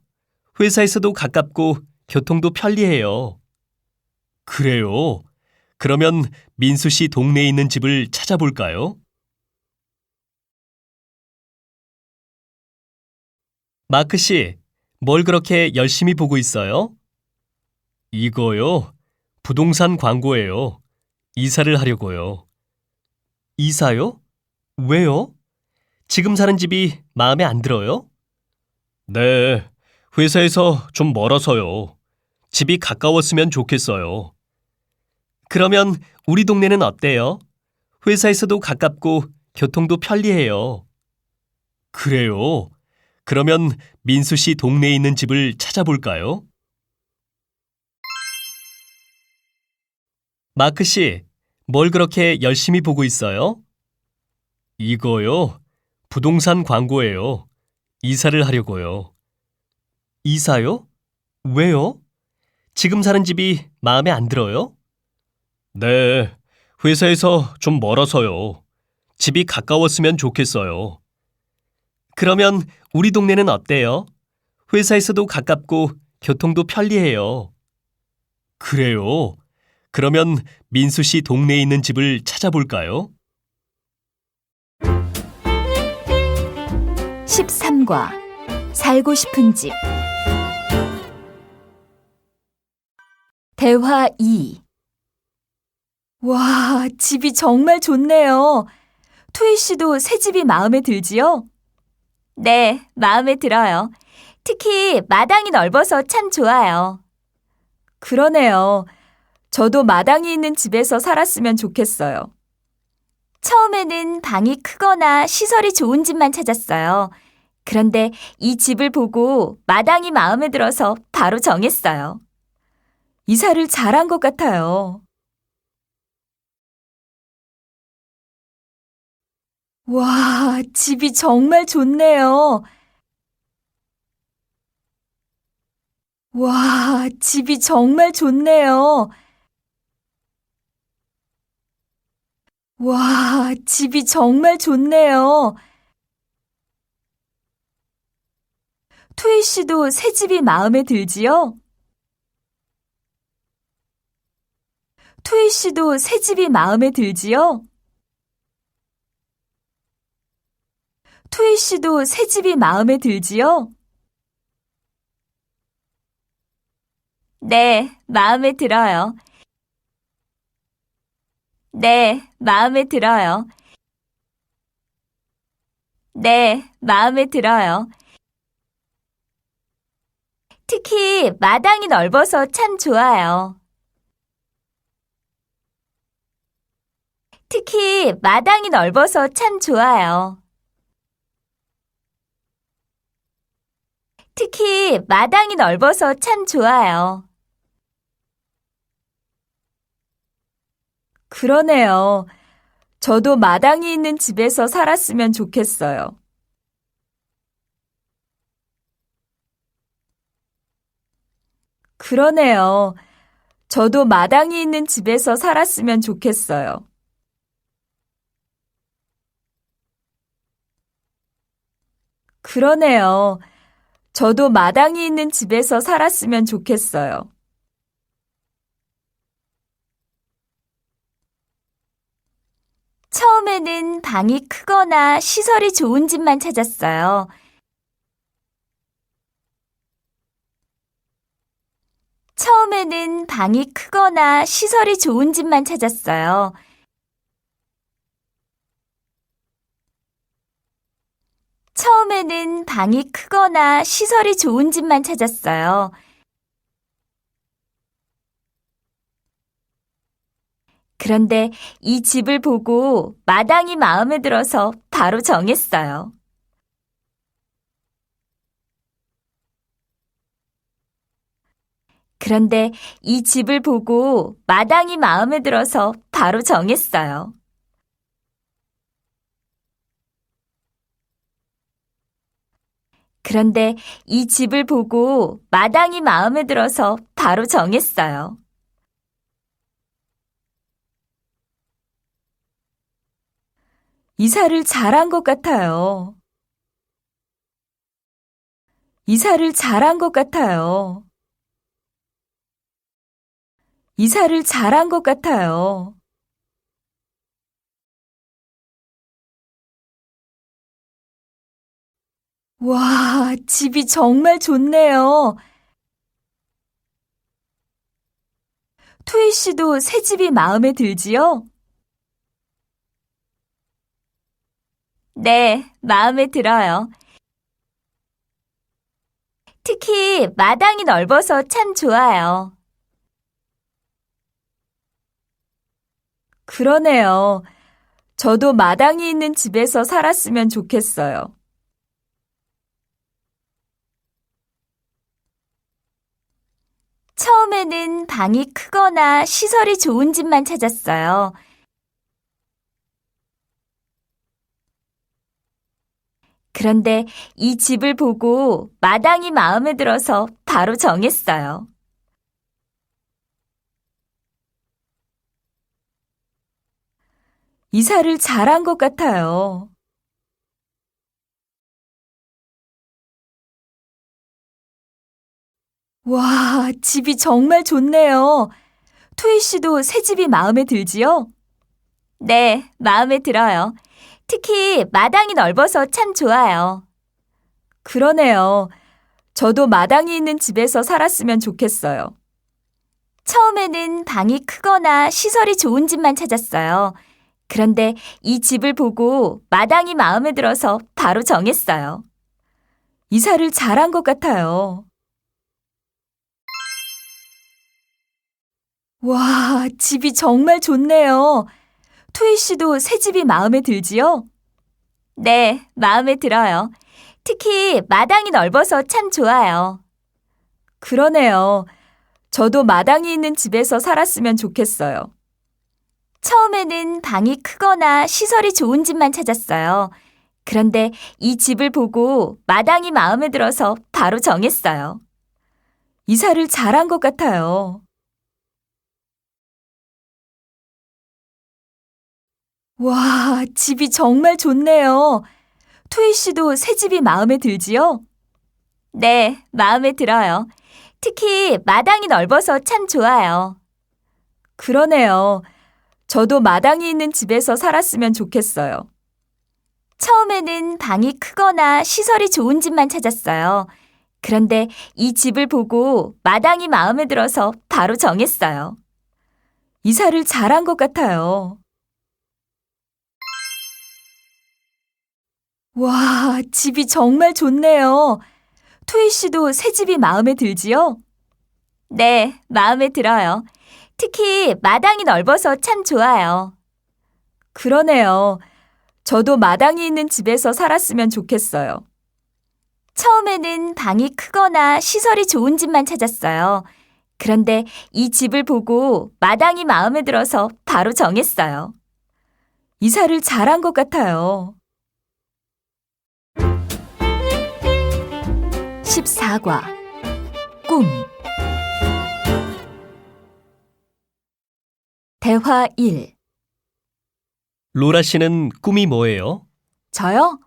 회사에서도 가깝고 교통도 편리해요. 그래요? 그러면 민수 씨 동네에 있는 집을 찾아볼까요? 마크 씨, 뭘 그렇게 열심히 보고 있어요? 이거요? 부동산 광고예요. 이사를 하려고요. 이사요? 왜요? 지금 사는 집이 마음에 안 들어요? 네, 회사에서 좀 멀어서요. 집이 가까웠으면 좋겠어요. 그러면 우리 동네는 어때요? 회사에서도 가깝고 교통도 편리해요. 그래요? 그러면 민수 씨 동네에 있는 집을 찾아볼까요? 마크 씨, 뭘 그렇게 열심히 보고 있어요? 이거요? 부동산 광고예요. 이사를 하려고요. 이사요? 왜요? 지금 사는 집이 마음에 안 들어요? 네, 회사에서 좀 멀어서요. 집이 가까웠으면 좋겠어요. 그러면 우리 동네는 어때요? 회사에서도 가깝고 교통도 편리해요. 그래요? 그러면 민수 씨 동네에 있는 집을 찾아볼까요? 13과 살고 싶은 집. 대화 2. 와, 집이 정말 좋네요. 토이 씨도 새 집이 마음에 들지요? 네, 마음에 들어요. 특히 마당이 넓어서 참 좋아요. 그러네요. 저도 마당이 있는 집에서 살았으면 좋겠어요. 처음에는 방이 크거나 시설이 좋은 집만 찾았어요. 그런데 이 집을 보고 마당이 마음에 들어서 바로 정했어요. 이사를 잘한 것 같아요. 와, 집이 정말 좋네요. 와, 집이 정말 좋네요. 와, 집이 정말 좋네요. 토이 씨도 새 집이 마음에 들지요? 토이 씨도 새 집이 마음에 들지요? 토이 씨도 새 집이 마음에 들지요? 네, 마음에 들어요. 네, 마음에 들어요. 네, 마음에 들어요. 특히 마당이 넓어서 참 좋아요. 특히 마당이 넓어서 참 좋아요. 특히 마당이 넓어서 참 좋아요. 그러네요. 저도 마당이 있는 집에서 살았으면 좋겠어요. 그러네요. 저도 마당이 있는 집에서 살았으면 좋겠어요. 그러네요. 저도 마당이 있는 집에서 살았으면 좋겠어요. 처음에는 방이 크거나 시설이 좋은 집만 찾았어요. 처음에는 방이 크거나 시설이 좋은 집만 찾았어요. 처음에는 방이 크거나 시설이 좋은 집만 찾았어요. 그런데 이 집을 보고 마당이 마음에 들어서 바로 정했어요. 그런데 이 집을 보고 마당이 마음에 들어서 바로 정했어요. 그런데 이 집을 보고 마당이 마음에 들어서 바로 정했어요. 이사를 잘한 것 같아요. 이사를 잘한 것 같아요. 이사를 잘한 것 같아요. 와, 집이 정말 좋네요. 토이 씨도 새 집이 마음에 들지요? 네, 마음에 들어요. 특히 마당이 넓어서 참 좋아요. 그러네요. 저도 마당이 있는 집에서 살았으면 좋겠어요. 처음에는 방이 크거나 시설이 좋은 집만 찾았어요. 그런데 이 집을 보고 마당이 마음에 들어서 바로 정했어요. 이사를 잘한 것 같아요. 와, 집이 정말 좋네요. 토이 씨도 새 집이 마음에 들지요? 네, 마음에 들어요. 특히 마당이 넓어서 참 좋아요. 그러네요. 저도 마당이 있는 집에서 살았으면 좋겠어요. 처음에는 방이 크거나 시설이 좋은 집만 찾았어요. 그런데 이 집을 보고 마당이 마음에 들어서 바로 정했어요. 이사를 잘한 것 같아요. 와, 집이 정말 좋네요. 토이 씨도 새 집이 마음에 들지요? 네, 마음에 들어요. 특히 마당이 넓어서 참 좋아요. 그러네요. 저도 마당이 있는 집에서 살았으면 좋겠어요. 처음에는 방이 크거나 시설이 좋은 집만 찾았어요. 그런데 이 집을 보고 마당이 마음에 들어서 바로 정했어요. 이사를 잘한 것 같아요. 와, 집이 정말 좋네요. 토이 씨도 새 집이 마음에 들지요? 네, 마음에 들어요. 특히 마당이 넓어서 참 좋아요. 그러네요. 저도 마당이 있는 집에서 살았으면 좋겠어요. 처음에는 방이 크거나 시설이 좋은 집만 찾았어요. 그런데 이 집을 보고 마당이 마음에 들어서 바로 정했어요. 이사를 잘한 것 같아요. 와, 집이 정말 좋네요. 토이 씨도 새 집이 마음에 들지요? 네, 마음에 들어요. 특히 마당이 넓어서 참 좋아요. 그러네요. 저도 마당이 있는 집에서 살았으면 좋겠어요. 처음에는 방이 크거나 시설이 좋은 집만 찾았어요. 그런데 이 집을 보고 마당이 마음에 들어서 바로 정했어요. 이사를 잘한 것 같아요. 14과 꿈 대화 1. 로라 씨는 꿈이 뭐예요? 저요?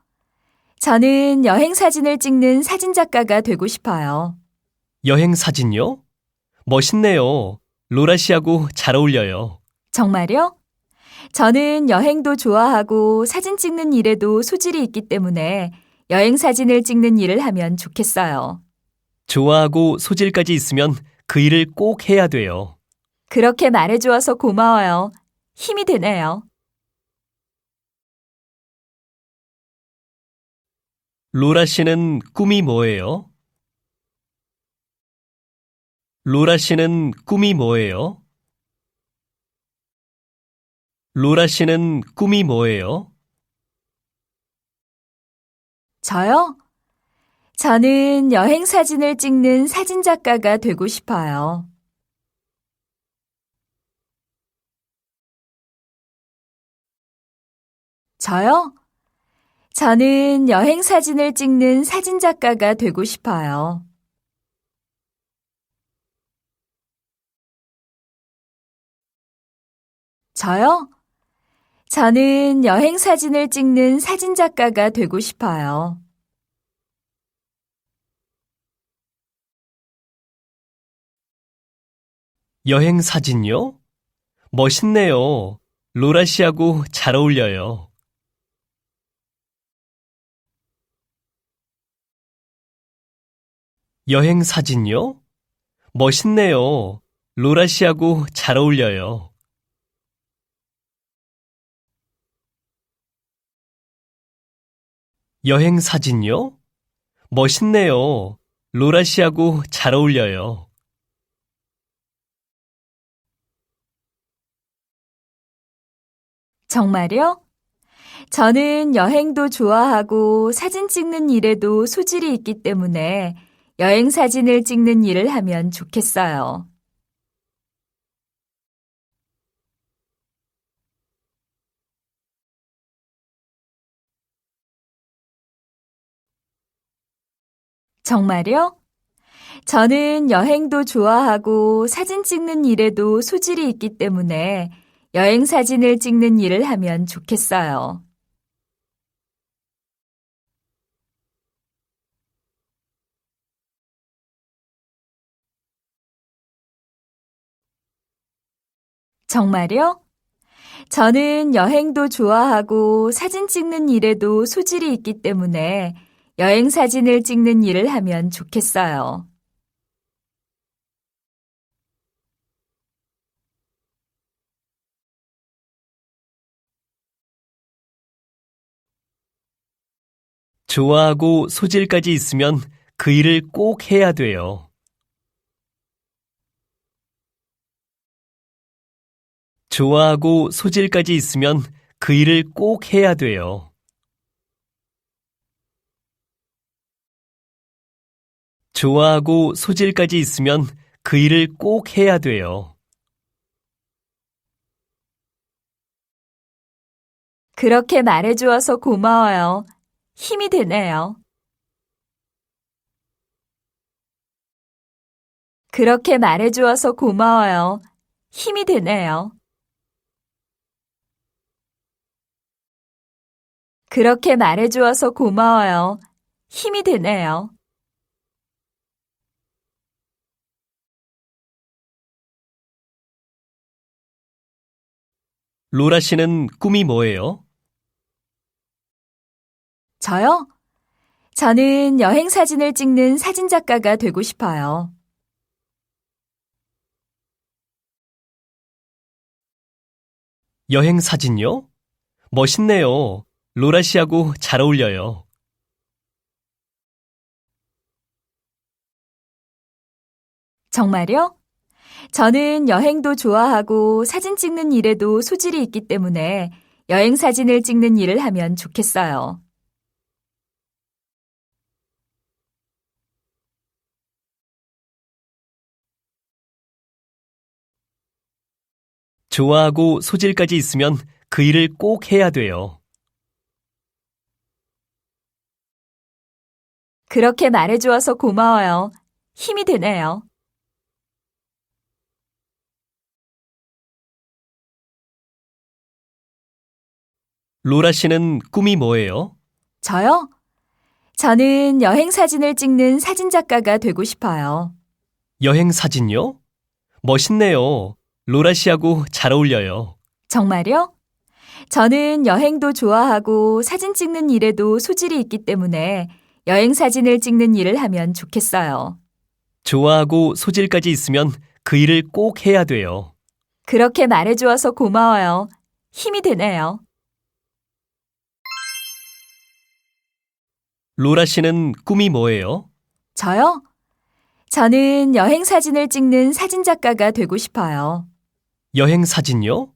저는 여행 사진을 찍는 사진작가가 되고 싶어요. 여행 사진요? 멋있네요. 로라 씨하고 잘 어울려요. 정말요? 저는 여행도 좋아하고 사진 찍는 일에도 소질이 있기 때문에 여행 사진을 찍는 일을 하면 좋겠어요. 좋아하고 소질까지 있으면 그 일을 꼭 해야 돼요. 그렇게 말해주어서 고마워요. 힘이 되네요. 로라 씨는 꿈이 뭐예요? 로라 씨는 꿈이 뭐예요? 로라 씨는 꿈이 뭐예요? 저요? 저는 여행 사진을 찍는 사진작가가 되고 싶어요. 저요? 저는 여행 사진을 찍는 사진작가가 되고 싶어요. 저요? 저는 여행 사진을 찍는 사진작가가 되고 싶어요. 여행 사진요? 멋있네요. 로라 씨하고 잘 어울려요. 여행 사진요? 멋있네요. 로라 씨하고 잘 어울려요. 여행 사진요? 멋있네요. 로라 씨하고 잘 어울려요. 정말요? 저는 여행도 좋아하고 사진 찍는 일에도 소질이 있기 때문에 여행 사진을 찍는 일을 하면 좋겠어요. 정말요? 저는 여행도 좋아하고 사진 찍는 일에도 소질이 있기 때문에 여행 사진을 찍는 일을 하면 좋겠어요. 정말요? 저는 여행도 좋아하고 사진 찍는 일에도 소질이 있기 때문에 여행 사진을 찍는 일을 하면 좋겠어요. 좋아하고 소질까지 있으면 그 일을 꼭 해야 돼요. 좋아하고 소질까지 있으면 그 일을 꼭 해야 돼요. 좋아하고 소질까지 있으면 그 일을 꼭 해야 돼요. 그렇게 말해주어서 고마워요. 힘이 되네요. 그렇게 말해주어서 고마워요. 힘이 되네요. 그렇게 말해주어서 고마워요. 힘이 되네요. 로라 씨는 꿈이 뭐예요? 저요? 저는 여행 사진을 찍는 사진작가가 되고 싶어요. 여행 사진요? 멋있네요. 로라 씨하고 잘 어울려요. 정말요? 저는 여행도 좋아하고 사진 찍는 일에도 소질이 있기 때문에 여행 사진을 찍는 일을 하면 좋겠어요. 좋아하고 소질까지 있으면 그 일을 꼭 해야 돼요. 그렇게 말해주어서 고마워요. 힘이 되네요. 로라 씨는 꿈이 뭐예요? 저요? 저는 여행 사진을 찍는 사진작가가 되고 싶어요. 여행 사진요? 멋있네요. 로라 씨하고 잘 어울려요. 정말요? 저는 여행도 좋아하고 사진 찍는 일에도 소질이 있기 때문에 여행 사진을 찍는 일을 하면 좋겠어요. 좋아하고 소질까지 있으면 그 일을 꼭 해야 돼요. 그렇게 말해주어서 고마워요. 힘이 되네요. 로라 씨는 꿈이 뭐예요? 저요? 저는 여행 사진을 찍는 사진작가가 되고 싶어요. 여행 사진요?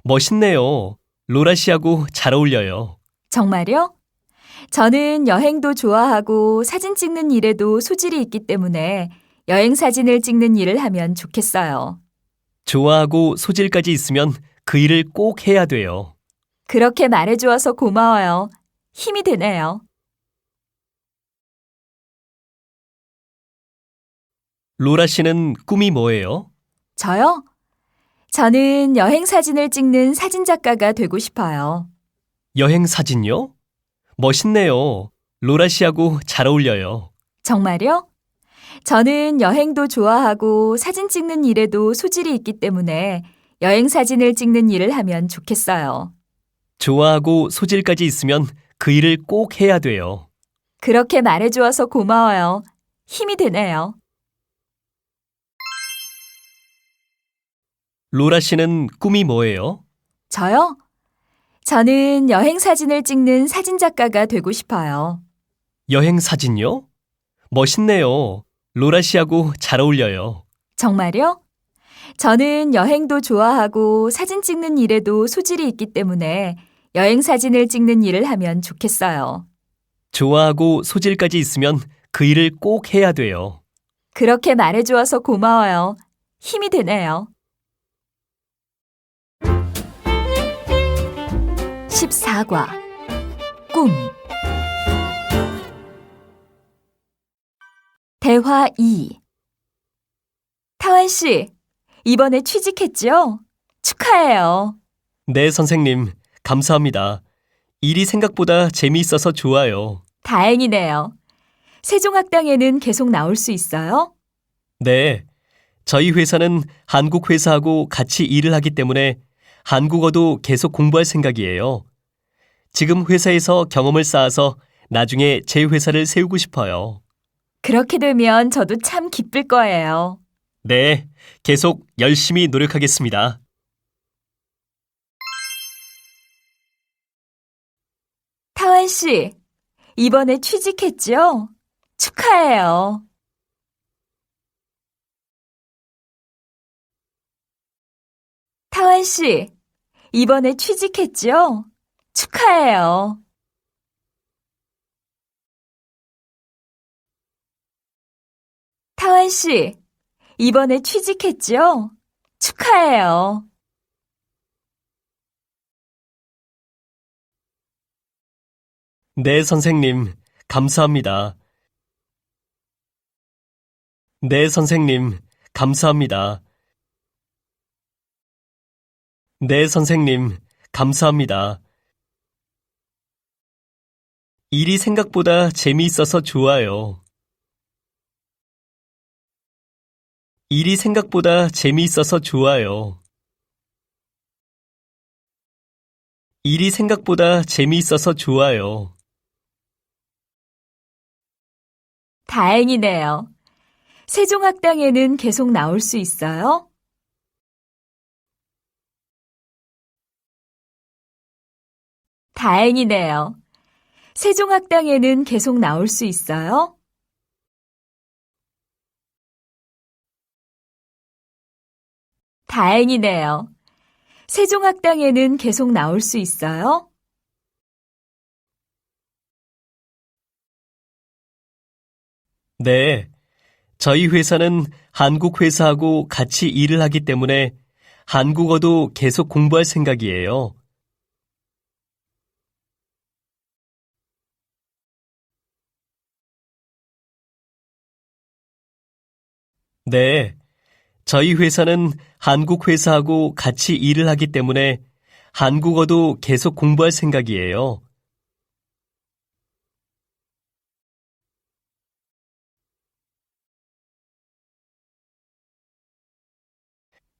멋있네요. 로라 씨하고 잘 어울려요. 정말요? 저는 여행도 좋아하고 사진 찍는 일에도 소질이 있기 때문에 여행 사진을 찍는 일을 하면 좋겠어요. 좋아하고 소질까지 있으면 그 일을 꼭 해야 돼요. 그렇게 말해주어서 고마워요. 힘이 되네요. 로라 씨는 꿈이 뭐예요? 저요? 저는 여행 사진을 찍는 사진작가가 되고 싶어요. 여행 사진요? 멋있네요. 로라 씨하고 잘 어울려요. 정말요? 저는 여행도 좋아하고 사진 찍는 일에도 소질이 있기 때문에 여행 사진을 찍는 일을 하면 좋겠어요. 좋아하고 소질까지 있으면 그 일을 꼭 해야 돼요. 그렇게 말해주어서 고마워요. 힘이 되네요. 로라 씨는 꿈이 뭐예요? 저요? 저는 여행 사진을 찍는 사진작가가 되고 싶어요. 여행 사진요? 멋있네요. 로라 씨하고 잘 어울려요. 정말요? 저는 여행도 좋아하고 사진 찍는 일에도 소질이 있기 때문에 여행 사진을 찍는 일을 하면 좋겠어요. 좋아하고 소질까지 있으면 그 일을 꼭 해야 돼요. 그렇게 말해주어서 고마워요. 힘이 되네요. 14과 꿈 대화 2 타완 씨, 이번에 취직했죠? 축하해요. 네, 선생님. 감사합니다. 일이 생각보다 재미있어서 좋아요. 다행이네요. 세종학당에는 계속 나올 수 있어요? 네. 저희 회사는 한국 회사하고 같이 일을 하기 때문에 한국어도 계속 공부할 생각이에요. 지금 회사에서 경험을 쌓아서 나중에 제 회사를 세우고 싶어요. 그렇게 되면 저도 참 기쁠 거예요. 네. 계속 열심히 노력하겠습니다. 타완 씨, 이번에 취직했죠? 축하해요. 타완 씨, 이번에 취직했죠? 축하해요. 타완 씨, 이번에 취직했죠? 축하해요. 네, 선생님. 감사합니다. 네, 선생님. 감사합니다. 네, 선생님. 감사합니다. 일이 생각보다 재미있어서 좋아요. 일이 생각보다 재미있어서 좋아요. 일이 생각보다 재미있어서 좋아요. 다행이네요. 세종학당에는 계속 나올 수 있어요? 다행이네요. 세종학당에는 계속 나올 수 있어요? 다행이네요. 세종학당에는 계속 나올 수 있어요? 네. 저희 회사는 한국 회사하고 같이 일을 하기 때문에 한국어도 계속 공부할 생각이에요. 네. 저희 회사는 한국 회사하고 같이 일을 하기 때문에 한국어도 계속 공부할 생각이에요.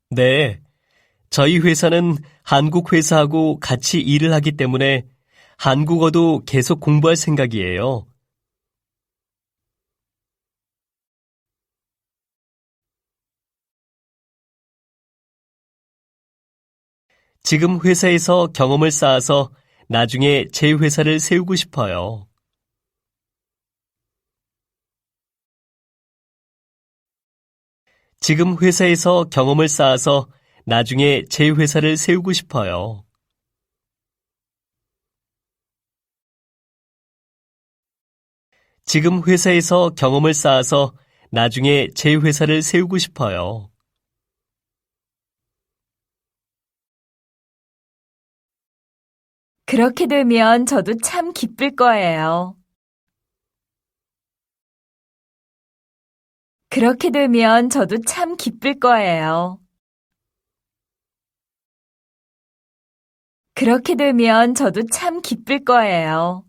네. 저희 회사는 한국 회사하고 같이 일을 하기 때문에 한국어도 계속 공부할 생각이에요. 지금 회사에서 경험을 쌓아서 나중에 제 회사를 세우고 싶어요. 지금 회사에서 경험을 쌓아서 나중에 제 회사를 세우고 싶어요. 지금 회사에서 경험을 쌓아서 나중에 제 회사를 세우고 싶어요. 그렇게 되면 저도 참 기쁠 거예요. 그렇게 되면 저도 참 기쁠 거예요. 그렇게 되면 저도 참 기쁠 거예요.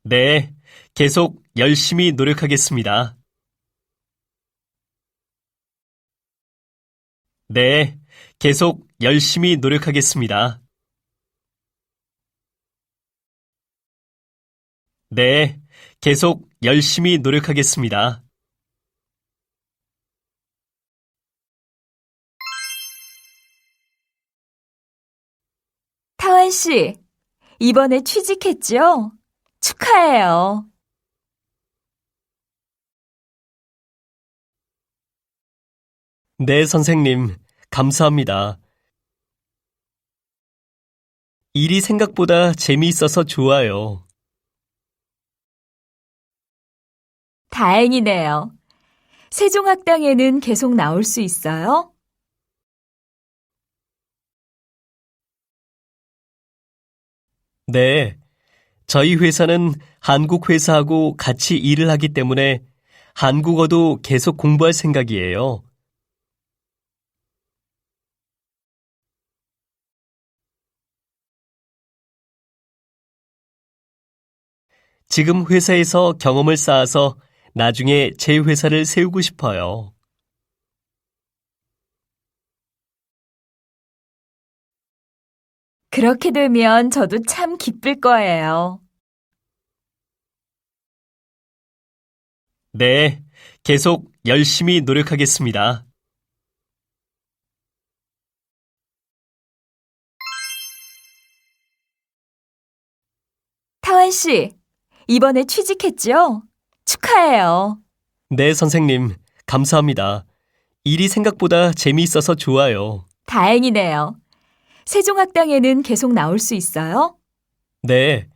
네, 계속 열심히 노력하겠습니다. 네, 계속 열심히 노력하겠습니다. 네, 계속 열심히 노력하겠습니다. 타완 씨, 이번에 취직했죠? 축하해요. 네, 선생님. 감사합니다. 일이 생각보다 재미있어서 좋아요. 다행이네요. 세종학당에는 계속 나올 수 있어요? 네. 저희 회사는 한국 회사하고 같이 일을 하기 때문에 한국어도 계속 공부할 생각이에요. 지금 회사에서 경험을 쌓아서 나중에 제 회사를 세우고 싶어요. 그렇게 되면 저도 참 기쁠 거예요. 네. 계속 열심히 노력하겠습니다. 타완 씨, 이번에 취직했죠? 축하해요. 네, 선생님. 감사합니다. 일이 생각보다 재미있어서 좋아요. 다행이네요. 세종학당에는 계속 나올 수 있어요? 네.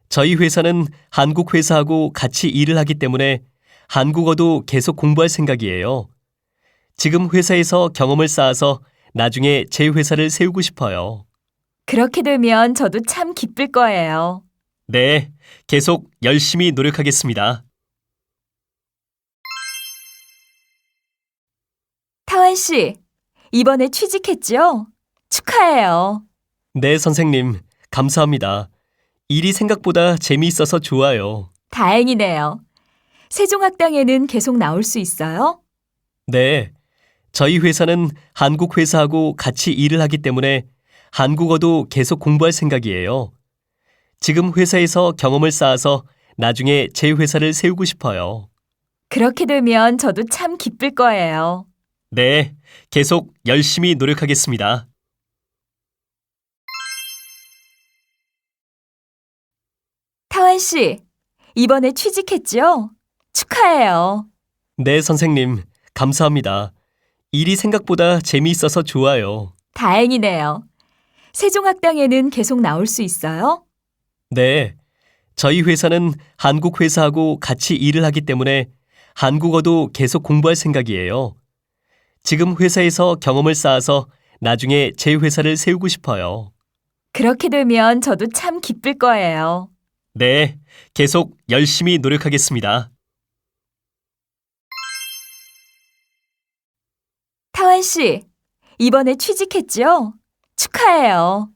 저희 회사는 한국 회사하고 같이 일을 하기 때문에 한국어도 계속 공부할 생각이에요. 지금 회사에서 경험을 쌓아서 나중에 제 회사를 세우고 싶어요. 그렇게 되면 저도 참 기쁠 거예요. 네. 계속 열심히 노력하겠습니다. 타완 씨, 이번에 취직했죠? 축하해요. 네, 선생님. 감사합니다. 일이 생각보다 재미있어서 좋아요. 다행이네요. 세종학당에는 계속 나올 수 있어요? 네. 저희 회사는 한국 회사하고 같이 일을 하기 때문에 한국어도 계속 공부할 생각이에요. 지금 회사에서 경험을 쌓아서 나중에 제 회사를 세우고 싶어요. 그렇게 되면 저도 참 기쁠 거예요. 네. 계속 열심히 노력하겠습니다. 타완 씨, 이번에 취직했죠? 축하해요. 네, 선생님. 감사합니다. 일이 생각보다 재미있어서 좋아요. 다행이네요. 세종학당에는 계속 나올 수 있어요? 네. 저희 회사는 한국 회사하고 같이 일을 하기 때문에 한국어도 계속 공부할 생각이에요. 지금 회사에서 경험을 쌓아서 나중에 제 회사를 세우고 싶어요. 그렇게 되면 저도 참 기쁠 거예요. 네. 계속 열심히 노력하겠습니다. 타완 씨, 이번에 취직했죠? 축하해요.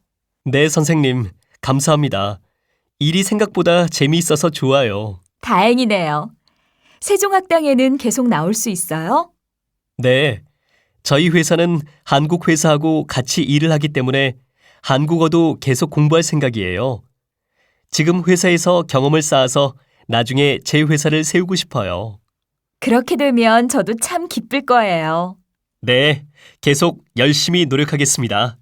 네, 선생님. 감사합니다. 일이 생각보다 재미있어서 좋아요. 다행이네요. 세종학당에는 계속 나올 수 있어요? 네. 저희 회사는 한국 회사하고 같이 일을 하기 때문에 한국어도 계속 공부할 생각이에요. 지금 회사에서 경험을 쌓아서 나중에 제 회사를 세우고 싶어요. 그렇게 되면 저도 참 기쁠 거예요. 네. 계속 열심히 노력하겠습니다.